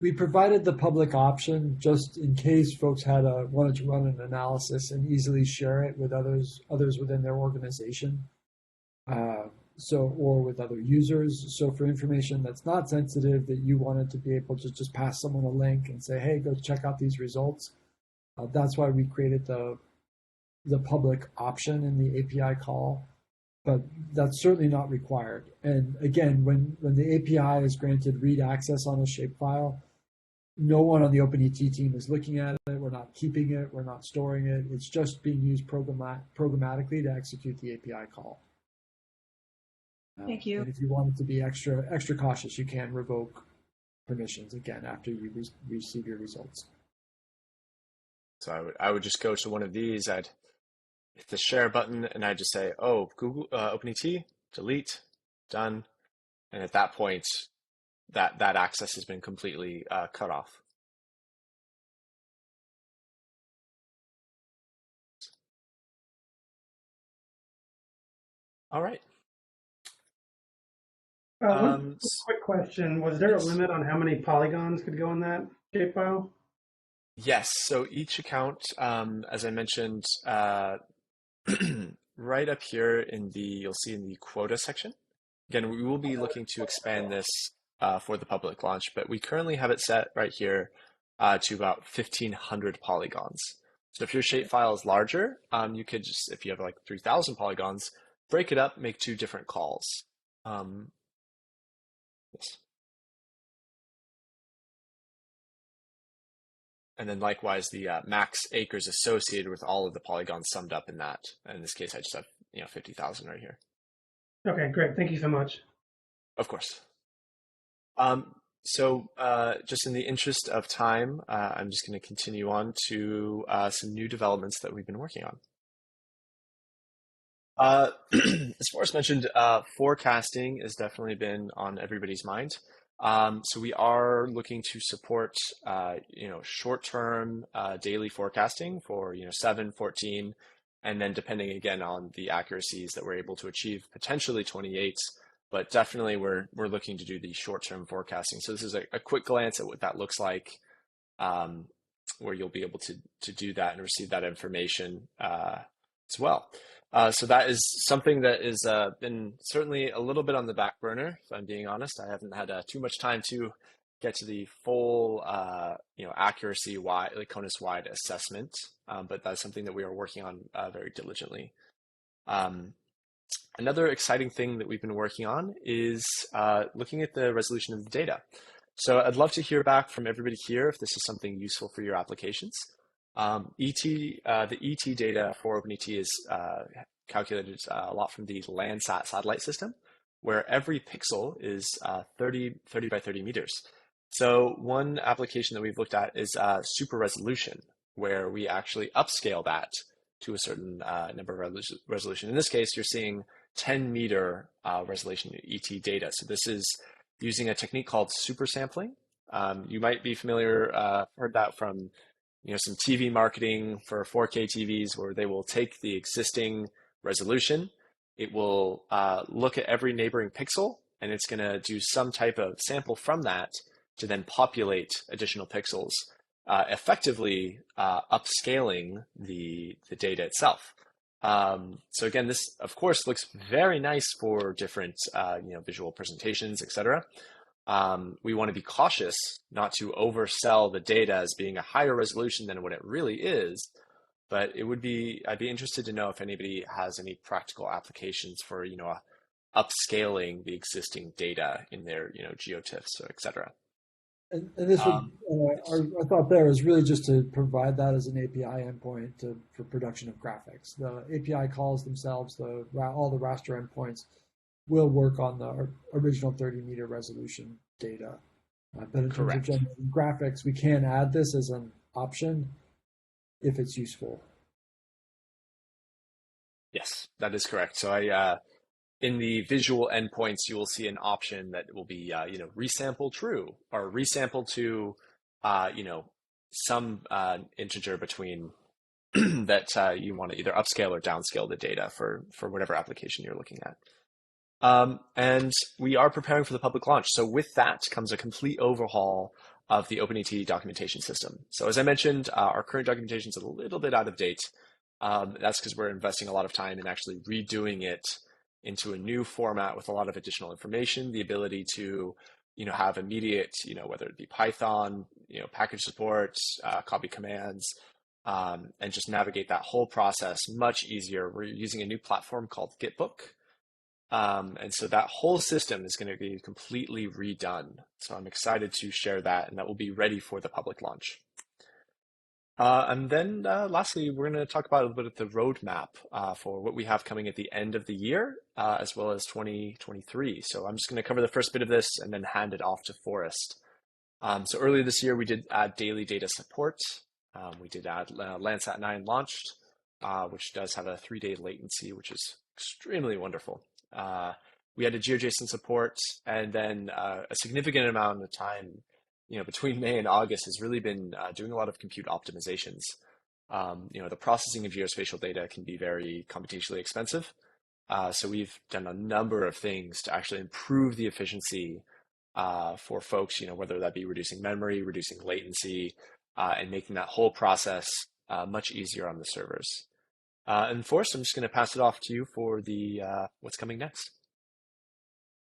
We provided the public option just in case folks wanted to run an analysis and easily share it with others within their organization, or with other users. So for information that's not sensitive that you wanted to be able to just pass someone a link and say, hey, go check out these results. That's why we created the public option in the API call. but that's certainly not required. And again, when the API is granted read access on a shapefile, no one on the OpenET team is looking at it. We're not keeping it. We're not storing it. It's just being used programmatically to execute the API call. Thank you. And if you want it to be extra cautious, you can revoke permissions again after you receive your results. So I would just go to one of these. I'd hit the share button, and I just say, "Oh, Google OpenET, delete, done," and at that point, that access has been completely cut off. All right. One quick question: was there a Yes. limit on how many polygons could go in that shapefile? Yes. So each account, as I mentioned, right up here you'll see in the quota section. Again, we will be looking to expand this for the public launch, but we currently have it set right here to about 1,500 polygons. So if your shapefile is larger, you could just, if you have like 3,000 polygons, break it up, make 2 different calls. Yes. And then likewise, the max acres associated with all of the polygons summed up in that. In this case, I just have 50,000 right here. Okay, great. Thank you so much. Of course. So just in the interest of time, I'm just going to continue on to some new developments that we've been working on. As Forrest mentioned, forecasting has definitely been on everybody's mind. So we are looking to support, short-term daily forecasting for, 7, 14, and then depending again on the accuracies that we're able to achieve, potentially 28, but definitely we're looking to do the short-term forecasting. So this is a quick glance at what that looks like, where you'll be able to do that and receive that information as well. So that is something that has been certainly a little bit on the back burner, if I'm being honest. I haven't had too much time to get to the full, accuracy CONUS-wide assessment, but that's something that we are working on very diligently. Another exciting thing that we've been working on is looking at the resolution of the data. So I'd love to hear back from everybody here if this is something useful for your applications. the ET data for OpenET is calculated a lot from the Landsat satellite system, where every pixel is 30 by 30 meters. So one application that we've looked at is super resolution, where we actually upscale that to a certain number of resolution. In this case, you're seeing 10-meter resolution ET data. So this is using a technique called super sampling. You might be familiar, heard that from some TV marketing for 4K TVs, where they will take the existing resolution, it will look at every neighboring pixel, and it's going to do some type of sample from that to then populate additional pixels, effectively upscaling the data itself. So again, this of course looks very nice for different visual presentations, etc. We want to be cautious not to oversell the data as being a higher resolution than what it really is. But I'd be interested to know if anybody has any practical applications for upscaling the existing data in their geotiffs, etc. And this would, our thought there is really just to provide that as an API endpoint for production of graphics. The API calls themselves, all the raster endpoints will work on the original 30-meter resolution data. But in terms of generating graphics, we can add this as an option if it's useful. Yes, that is correct. So in the visual endpoints, you will see an option that will be, resample true or resample to, some integer between that you want to either upscale or downscale the data for whatever application you're looking at. And we are preparing for the public launch. So with that comes a complete overhaul of the OpenET documentation system. So as I mentioned, our current documentation is a little bit out of date. That's because we're investing a lot of time in actually redoing it into a new format with a lot of additional information, the ability to, have immediate, whether it be Python, package support, copy commands, and just navigate that whole process much easier. We're using a new platform called Gitbook, And so that whole system is going to be completely redone. So I'm excited to share that, and that will be ready for the public launch. And then lastly, we're going to talk about a little bit of the roadmap for what we have coming at the end of the year, as well as 2023. So I'm just going to cover the first bit of this and then hand it off to Forrest. So earlier this year, we did add daily data support. We did add Landsat 9 launched, which does have a 3-day latency, which is extremely wonderful. We added GeoJSON support, and then a significant amount of time between May and August has really been doing a lot of compute optimizations. The processing of geospatial data can be very computationally expensive. So we've done a number of things to actually improve the efficiency for folks, whether that be reducing memory, reducing latency, and making that whole process much easier on the servers. And Forrest, I'm just going to pass it off to you for the what's coming next.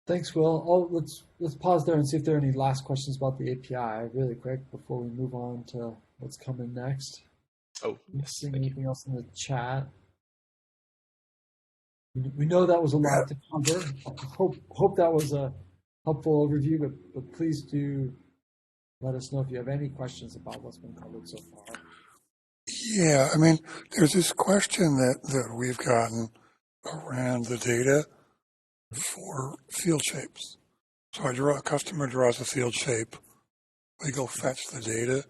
Thanks, Will. Let's pause there and see if there are any last questions about the API really quick before we move on to what's coming next. Oh, yes. Seeing anything else in the chat? We know that was a lot to cover. Hope that was a helpful overview, but please do let us know if you have any questions about what's been covered so far. Yeah, I mean, there's this question that we've gotten around the data for field shapes. So a customer draws a field shape, we go fetch the data.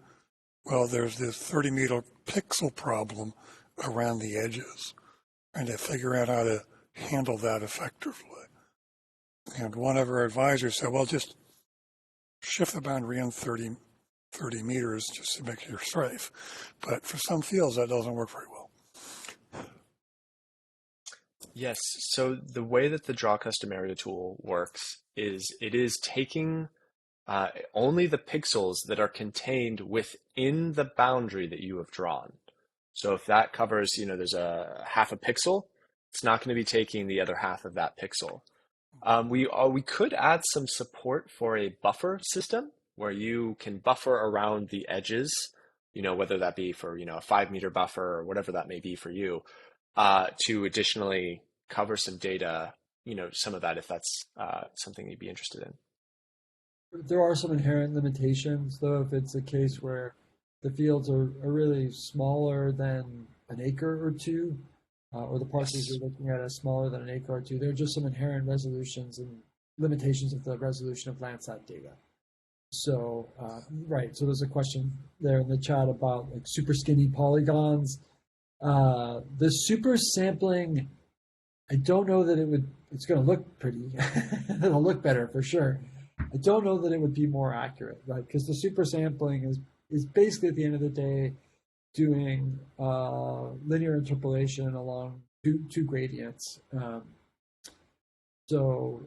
Well, there's this 30-meter pixel problem around the edges, trying to figure out how to handle that effectively. And one of our advisors said, well, just shift the boundary in 30 meters just to make sure you're safe. But for some fields, that doesn't work very well. Yes. So the way that the Draw Custom Area tool works is it is taking only the pixels that are contained within the boundary that you have drawn. So if that covers, there's a half a pixel, it's not going to be taking the other half of that pixel. We could add some support for a buffer system where you can buffer around the edges, whether that be for, a 5-meter buffer or whatever that may be for you, to additionally cover some data, some of that if that's something you'd be interested in. There are some inherent limitations, though, if it's a case where the fields are really smaller than an acre or two, or the parcels you're looking at are smaller than an acre or two. There are just some inherent resolutions and limitations of the resolution of Landsat data. So, right, so there's a question there in the chat about like super skinny polygons. The super sampling, I don't know that it's going to look pretty. It'll look better for sure. I don't know that it would be more accurate, right? Because the super sampling is basically at the end of the day doing linear interpolation along two gradients. So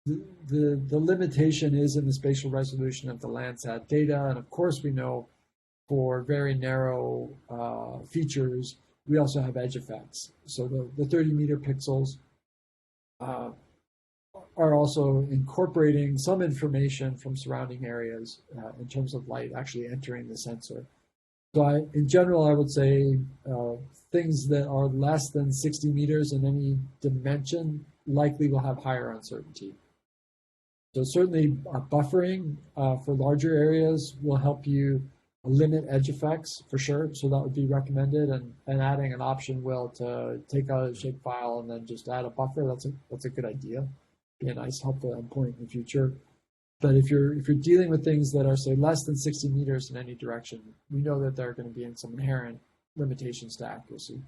the limitation is in the spatial resolution of the Landsat data, and of course we know for very narrow features we also have edge effects. So the 30-meter pixels are also incorporating some information from surrounding areas in terms of light actually entering the sensor. So in general, I would say things that are less than 60 meters in any dimension likely will have higher uncertainty. So certainly buffering for larger areas will help you limit edge effects for sure. So that would be recommended, and adding an option will to take out a shapefile and then just add a buffer. That's a good idea. Be a nice helpful endpoint in the future. But if you're dealing with things that are say less than 60 meters in any direction, we know that there are going to be some inherent limitations to accuracy.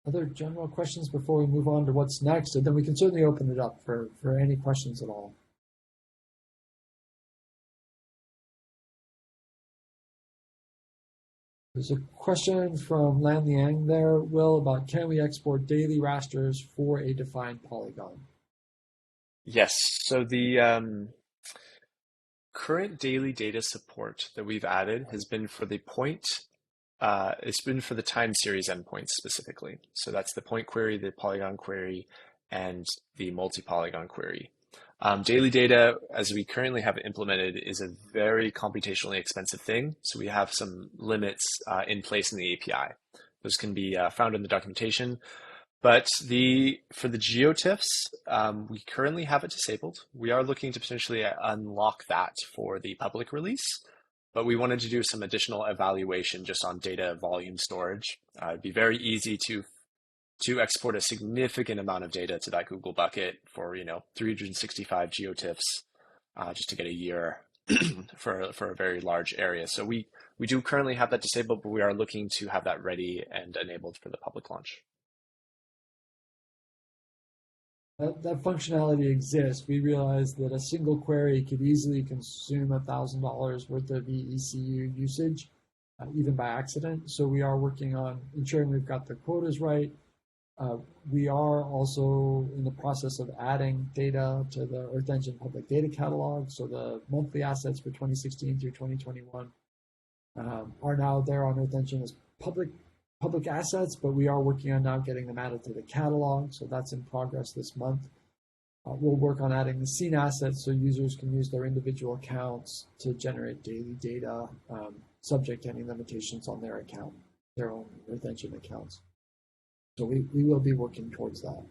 Other general questions before we move on to what's next, and then we can certainly open it up for any questions at all. There's a question from Lan Liang there, Will, about can we export daily rasters for a defined polygon? Yes. So the current daily data support that we've added has been for the it's been for the time series endpoints specifically. So that's the point query, the polygon query, and the multi-polygon query. Daily data, as we currently have it implemented, is a very computationally expensive thing. So we have some limits in place in the API. Those can be found in the documentation. But for the geotiffs, we currently have it disabled. We are looking to potentially unlock that for the public release, but we wanted to do some additional evaluation just on data volume storage. It'd be very easy to export a significant amount of data to that Google bucket for 365 geotiffs just to get a year for a very large area. So we do currently have that disabled, but we are looking to have that ready and enabled for the public launch. That functionality exists. We realized that a single query could easily consume $1,000 worth of ECU usage, even by accident. So we are working on ensuring we've got the quotas right. We are also in the process of adding data to the Earth Engine public data catalog. So the monthly assets for 2016 through 2021 are now there on Earth Engine as public assets, but we are working on now getting them added to the catalog. So that's in progress this month. We'll work on adding the scene assets so users can use their individual accounts to generate daily data, subject to any limitations on their account, their own Earth Engine accounts. So we will be working towards that.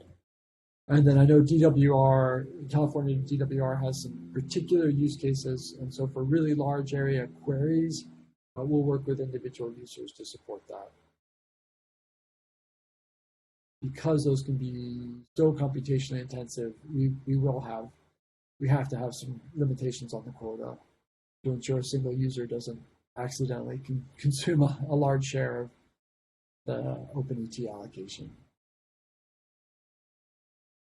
And then I know California DWR has some particular use cases. And so for really large area queries, we'll work with individual users to support that. Because those can be so computationally intensive, we have to have some limitations on the quota to ensure a single user doesn't accidentally consume a large share of the OpenET allocation.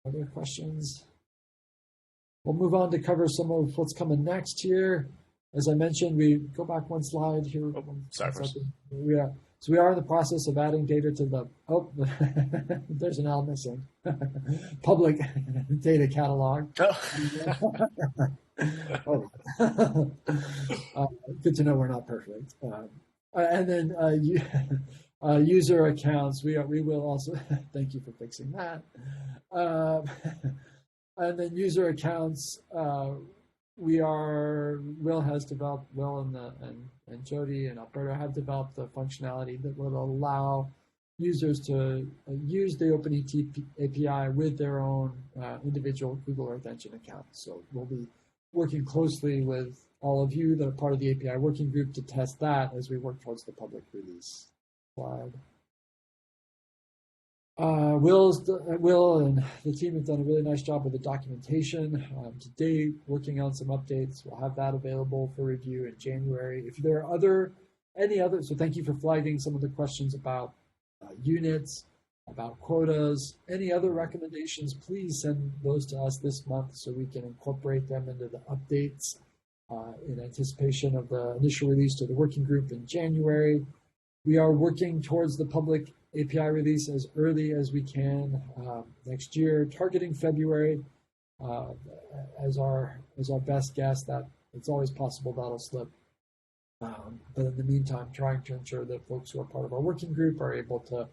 Other questions? We'll move on to cover some of what's coming next here. As I mentioned, we go back one slide here. Sorry, So we are in the process of adding data to the, there's an L missing, public data catalog. Good to know we're not perfect. And then user accounts, we will also, thank you for fixing that. And then user accounts, Will has developed, and Jody and Alberto have developed the functionality that will allow users to use the OpenET API with their own individual Google Earth Engine accounts. So we'll be working closely with all of you that are part of the API working group to test that as we work towards the public release. Slide. Will and the team have done a really nice job with the documentation to date, working on some updates. We'll have that available for review in January. If there are any other, so thank you for flagging some of the questions about units, about quotas, any other recommendations, please send those to us this month so we can incorporate them into the updates in anticipation of the initial release to the working group in January. We are working towards the public API release as early as we can next year, targeting February as our best guess. That it's always possible that'll slip. But in the meantime, trying to ensure that folks who are part of our working group are able to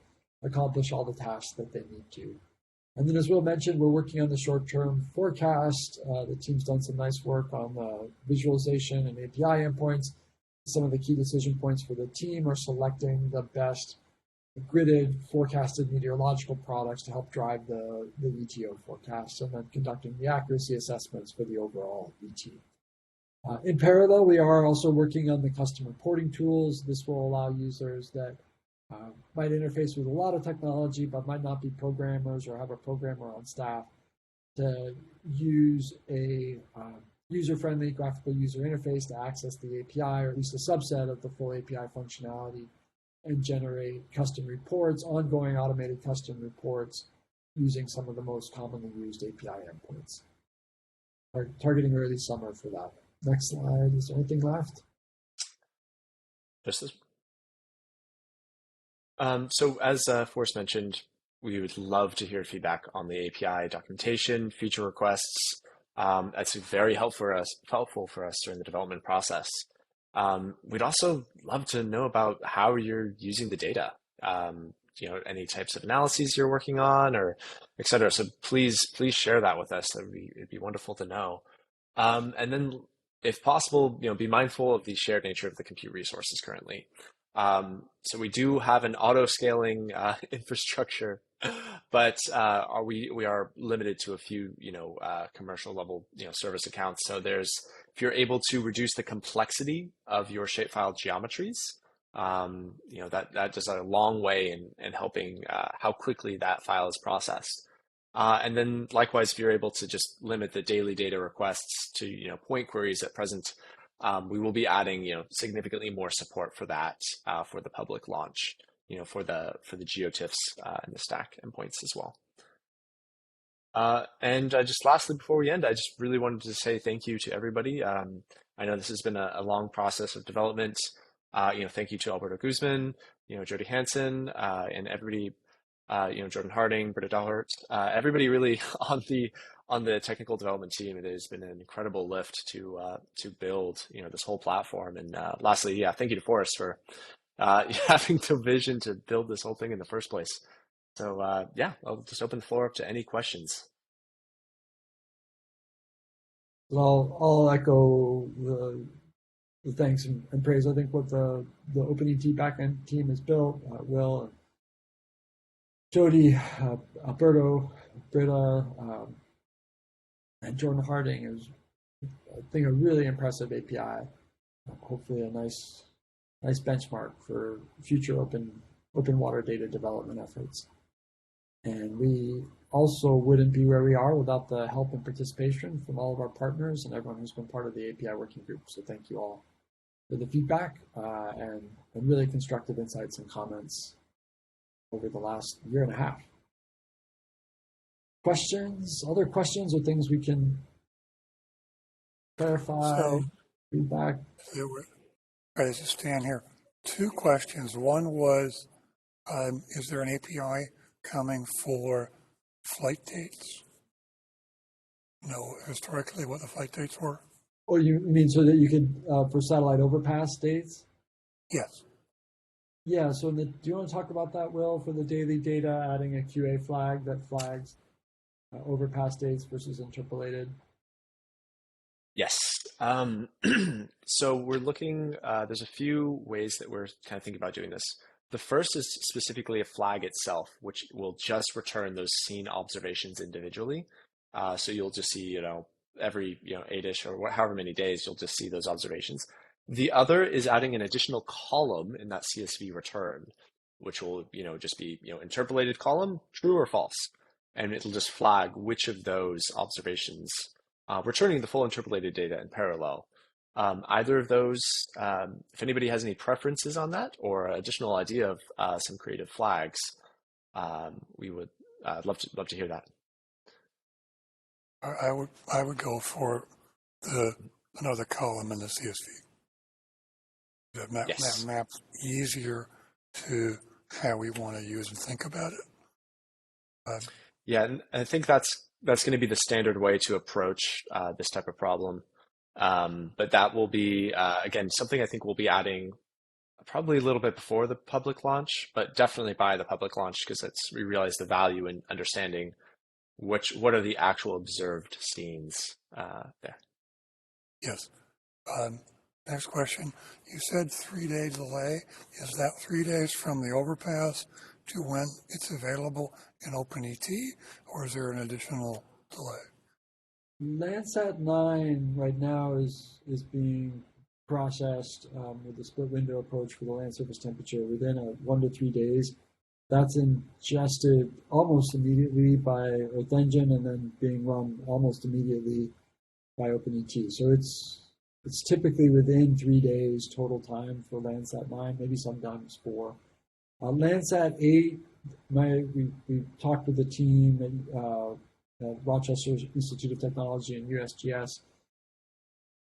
accomplish all the tasks that they need to. And then as Will mentioned, we're working on the short-term forecast. The team's done some nice work on the visualization and API endpoints. Some of the key decision points for the team are selecting the best gridded forecasted meteorological products to help drive the ETO forecast, and then conducting the accuracy assessments for the overall ET. In parallel, we are also working on the custom reporting tools. This will allow users that might interface with a lot of technology but might not be programmers or have a programmer on staff to use a user-friendly graphical user interface to access the API, or at least a subset of the full API functionality, and generate custom reports, ongoing automated custom reports using some of the most commonly used API endpoints. We're targeting early summer for that. Next slide. Is there anything left? Just this. So as Forrest mentioned, we would love to hear feedback on the API documentation, feature requests. That's very helpful for us during the development process. We'd also love to know about how you're using the data. any types of analyses you're working on, or et cetera. So please share that with us. It'd be wonderful to know. And then, if possible, be mindful of the shared nature of the compute resources currently. So we do have an auto-scaling infrastructure, but we are limited to a few, commercial level, service accounts. So if you're able to reduce the complexity of your shapefile geometries, that does a long way in helping how quickly that file is processed. And then likewise, if you're able to just limit the daily data requests to, point queries at present, we will be adding, significantly more support for that for the public launch, for the geotiffs and the stack endpoints as well. And just lastly, before we end, I just really wanted to say thank you to everybody. I know this has been a long process of development. Thank you to Alberto Guzman, Jody Hansen, and everybody, Jordan Harding, Britta Dahlhurt, everybody really on the technical development team. It has been an incredible lift to build, this whole platform. And lastly, thank you to Forrest for having the vision to build this whole thing in the first place. So I'll just open the floor up to any questions. Well, I'll echo the thanks and praise. I think what the OpenET backend team has built, Will, Jody, Alberto, Britta, and Jordan Harding is, I think, a really impressive API. Hopefully, a nice benchmark for future open water data development efforts. And we also wouldn't be where we are without the help and participation from all of our partners and everyone who's been part of the API working group. So thank you all for the feedback and really constructive insights and comments over the last year and a half. Questions, other questions or things we can clarify, feedback? As I stand here, 2 questions. One was, is there an API coming for flight dates? Know historically what the flight dates were? Oh, you mean so that you could, for satellite overpass dates? Yes. Yeah, so do you want to talk about that, Will, for the daily data, adding a QA flag that flags overpass dates versus interpolated? Yes. So we're looking, there's a few ways that we're kind of thinking about doing this. The first is specifically a flag itself, which will just return those scene observations individually. So you'll just see, every, 8-ish or however many days, you'll just see those observations. The other is adding an additional column in that CSV return, which will, just be, interpolated column, true or false. And it'll just flag which of those observations, returning the full interpolated data in parallel. Either of those, if anybody has any preferences on that or additional idea of some creative flags, we would love to hear that. I would go for another column in the CSV. That maps easier to how we want to use and think about it. Yeah, and I think that's going to be the standard way to approach this type of problem. But that will be, again, something I think we'll be adding probably a little bit before the public launch, but definitely by the public launch, because we realize the value in understanding what are the actual observed scenes there. Yes. Next question. You said 3-day delay. Is that 3 days from the overpass to when it's available in OpenET, or is there an additional delay? Landsat 9 right now is being processed with the split window approach for the land surface temperature within 1 to 3 days. That's ingested almost immediately by Earth Engine and then being run almost immediately by OpenET. So it's typically within 3 days total time for Landsat 9, maybe sometimes 4. Landsat 8, we talked with the team at Rochester Institute of Technology and USGS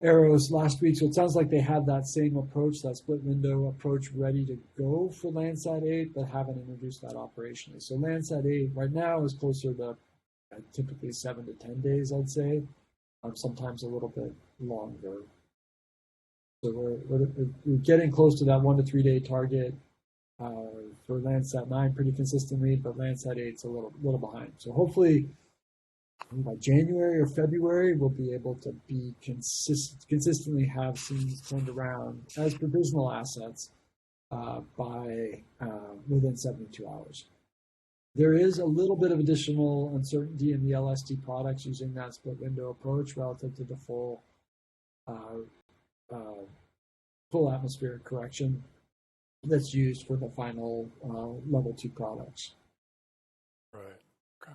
Aeros last week. So it sounds like they had that same approach, that split window approach, ready to go for Landsat 8, but haven't introduced that operationally. So Landsat 8 right now is closer to typically 7 to 10 days, I'd say, sometimes a little bit longer. So we're getting close to that 1 to 3 day target. for Landsat 9 pretty consistently, but Landsat 8's a little behind. So hopefully by January or February, we'll be able to be consistently have scenes turned around as provisional assets by within 72 hours. There is a little bit of additional uncertainty in the LSD products using that split window approach relative to the full atmospheric correction that's used for the final level 2 products. Right. Okay.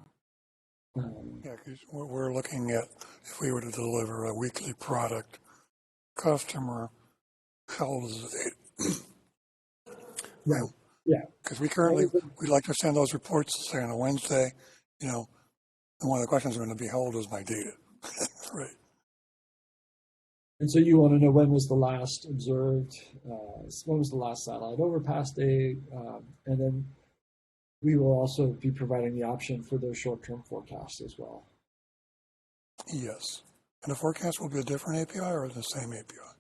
Yeah, because we're looking at if we were to deliver a weekly product, customer holds the data. Right. Yeah. Because we'd like to send those reports, say on a Wednesday, and one of the questions are going to be, how old is my data? Right. And so you want to know when was the last observed, when was the last satellite overpass date, and then we will also be providing the option for those short-term forecasts as well. Yes. And the forecast will be a different API or the same API?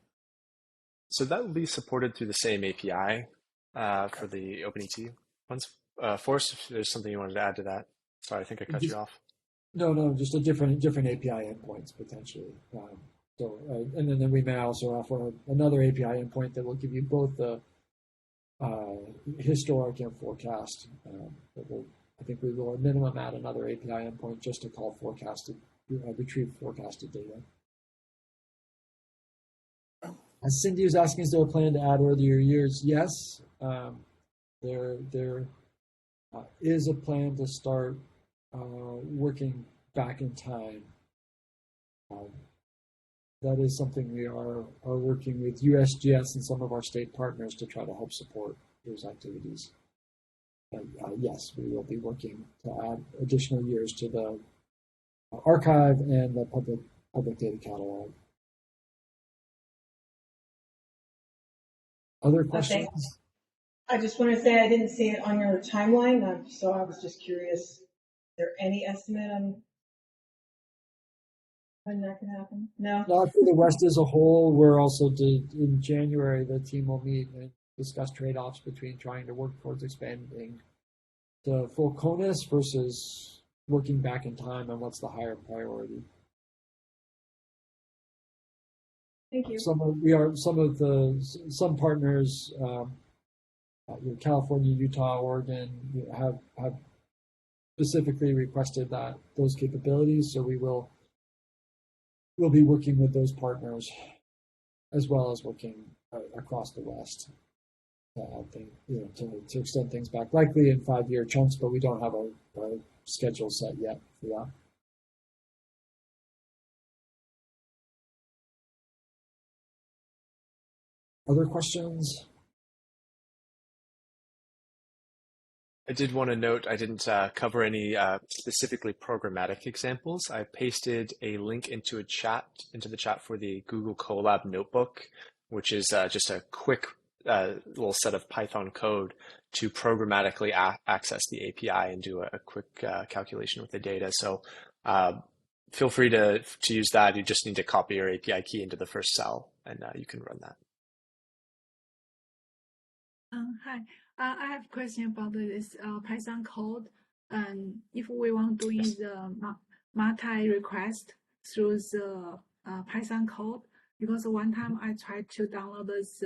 So that will be supported through the same API for the OpenET ones. Forrest, if there's something you wanted to add to that. Sorry, I think I cut you off. No, just a different API endpoints potentially. And then we may also offer another API endpoint that will give you both the historic and forecast. I think we will at minimum add another API endpoint just to call retrieve forecasted data. As Cindy was asking, is there a plan to add earlier years? Yes, there is a plan to start working back in time. That is something we are working with USGS and some of our state partners to try to help support those activities. And yes, we will be working to add additional years to the archive and the public data catalog. Other questions? Okay. I just want to say I didn't see it on your timeline, so I was just curious. Is there any estimate on when that can happen? No? Not for the West as a whole. We're also in January, the team will meet and discuss trade-offs between trying to work towards expanding the full CONUS versus working back in time and what's the higher priority. Thank you. Some partners, California, Utah, Oregon, have specifically requested those capabilities. So we'll be working with those partners as well as working across the West to extend things back, likely in 5-year chunks, but we don't have a schedule set yet for that. Other questions? I did want to note I didn't cover any specifically programmatic examples. I pasted a link into the chat for the Google Colab notebook, which is just a quick little set of Python code to programmatically access the API and do a quick calculation with the data. So feel free to use that. You just need to copy your API key into the first cell, and you can run that. Hi, I have a question about this Python code. And if we want to do the multi-request through the Python code, because one time I tried to download this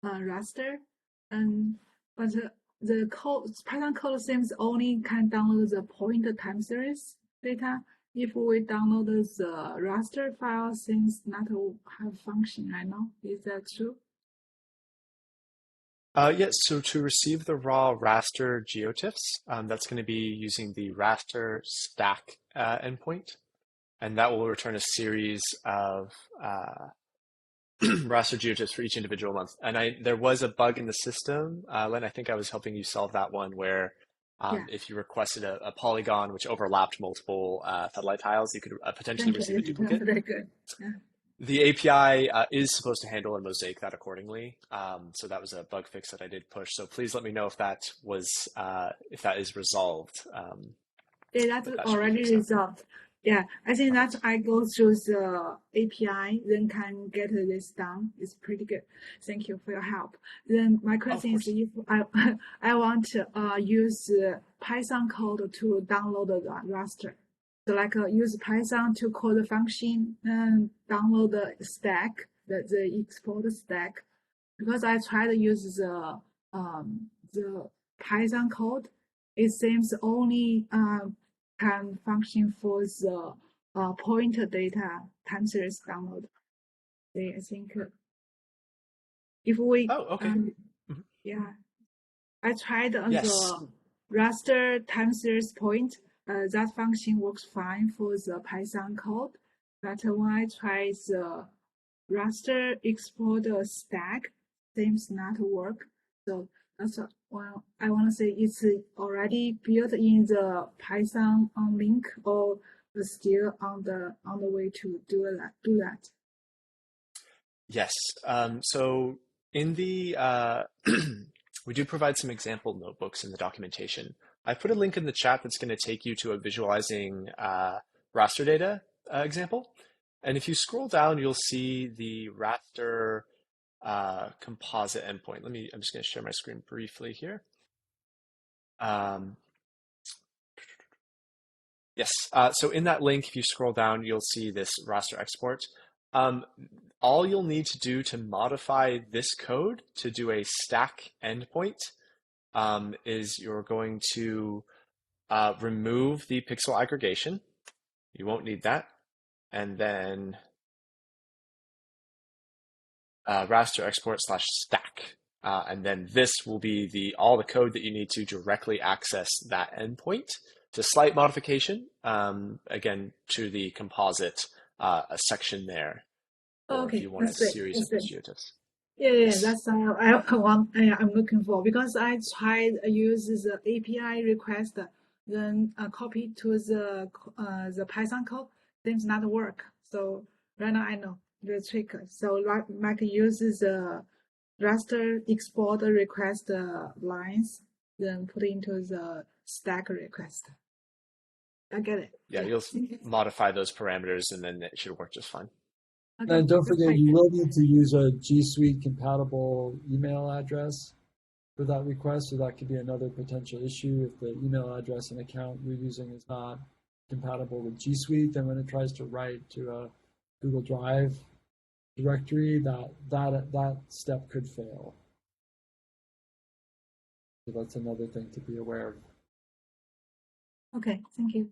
raster, but the code Python code seems only can download the point time series data. If we download the raster file, seems not to have function right now. Is that true? Yes, so to receive the raw raster geotiffs, that's going to be using the raster stack endpoint, and that will return a series of raster geotiffs for each individual month. And there was a bug in the system, Len, I think I was helping you solve that one, where if you requested a polygon which overlapped multiple satellite tiles, you could potentially receive a duplicate. Very good. Yeah. The API is supposed to handle and mosaic that accordingly. So that was a bug fix that I did push. So please let me know if that is resolved. Yeah, that's already resolved. Yeah, I think that I go through the API, then can get this done. It's pretty good. Thank you for your help. Then my Of question is, course. if I I want to use Python code to download the raster, so like use Python to call the function and download the stack, the export stack, because I try to use the Python code. It seems only can function for the pointer data time series download. I think if we Oh, okay. Mhm. yeah, I tried on Yes. the raster time series point. That function works fine for the Python code, but when I try the raster export stack, seems not to work. So that's well, I want to say it's already built in the Python on link, or still on the way to do that. Yes. So in the we do provide some example notebooks in the documentation. I put a link in the chat that's going to take you to a visualizing raster data example. And if you scroll down, you'll see the raster composite endpoint. I'm just going to share my screen briefly here. Yes, so in that link, if you scroll down, you'll see this raster export. All you'll need to do to modify this code to do a stack endpoint is you're going to remove the pixel aggregation. You won't need that. And then raster export / stack. And then this will be all the code that you need to directly access that endpoint. It's a slight modification, again, to the composite section there, or if Okay, you want a that's great. series That's of great. GeoTIFFs. Yeah, Yes. that's I'm looking for, because I tried use the API request, then copy to the Python code, seems not work. So right now I know the trick. So like use the raster export request lines, then put into the stack request. I get it. Yeah, Yeah. you'll modify those parameters and then it should work just fine. Okay, And don't that's forget, great. you will need to use a G Suite compatible email address for that request. So that could be another potential issue if the email address and account you're using is not compatible with G Suite. Then when it tries to write to a Google Drive directory, that step could fail. So that's another thing to be aware of. Okay, thank you.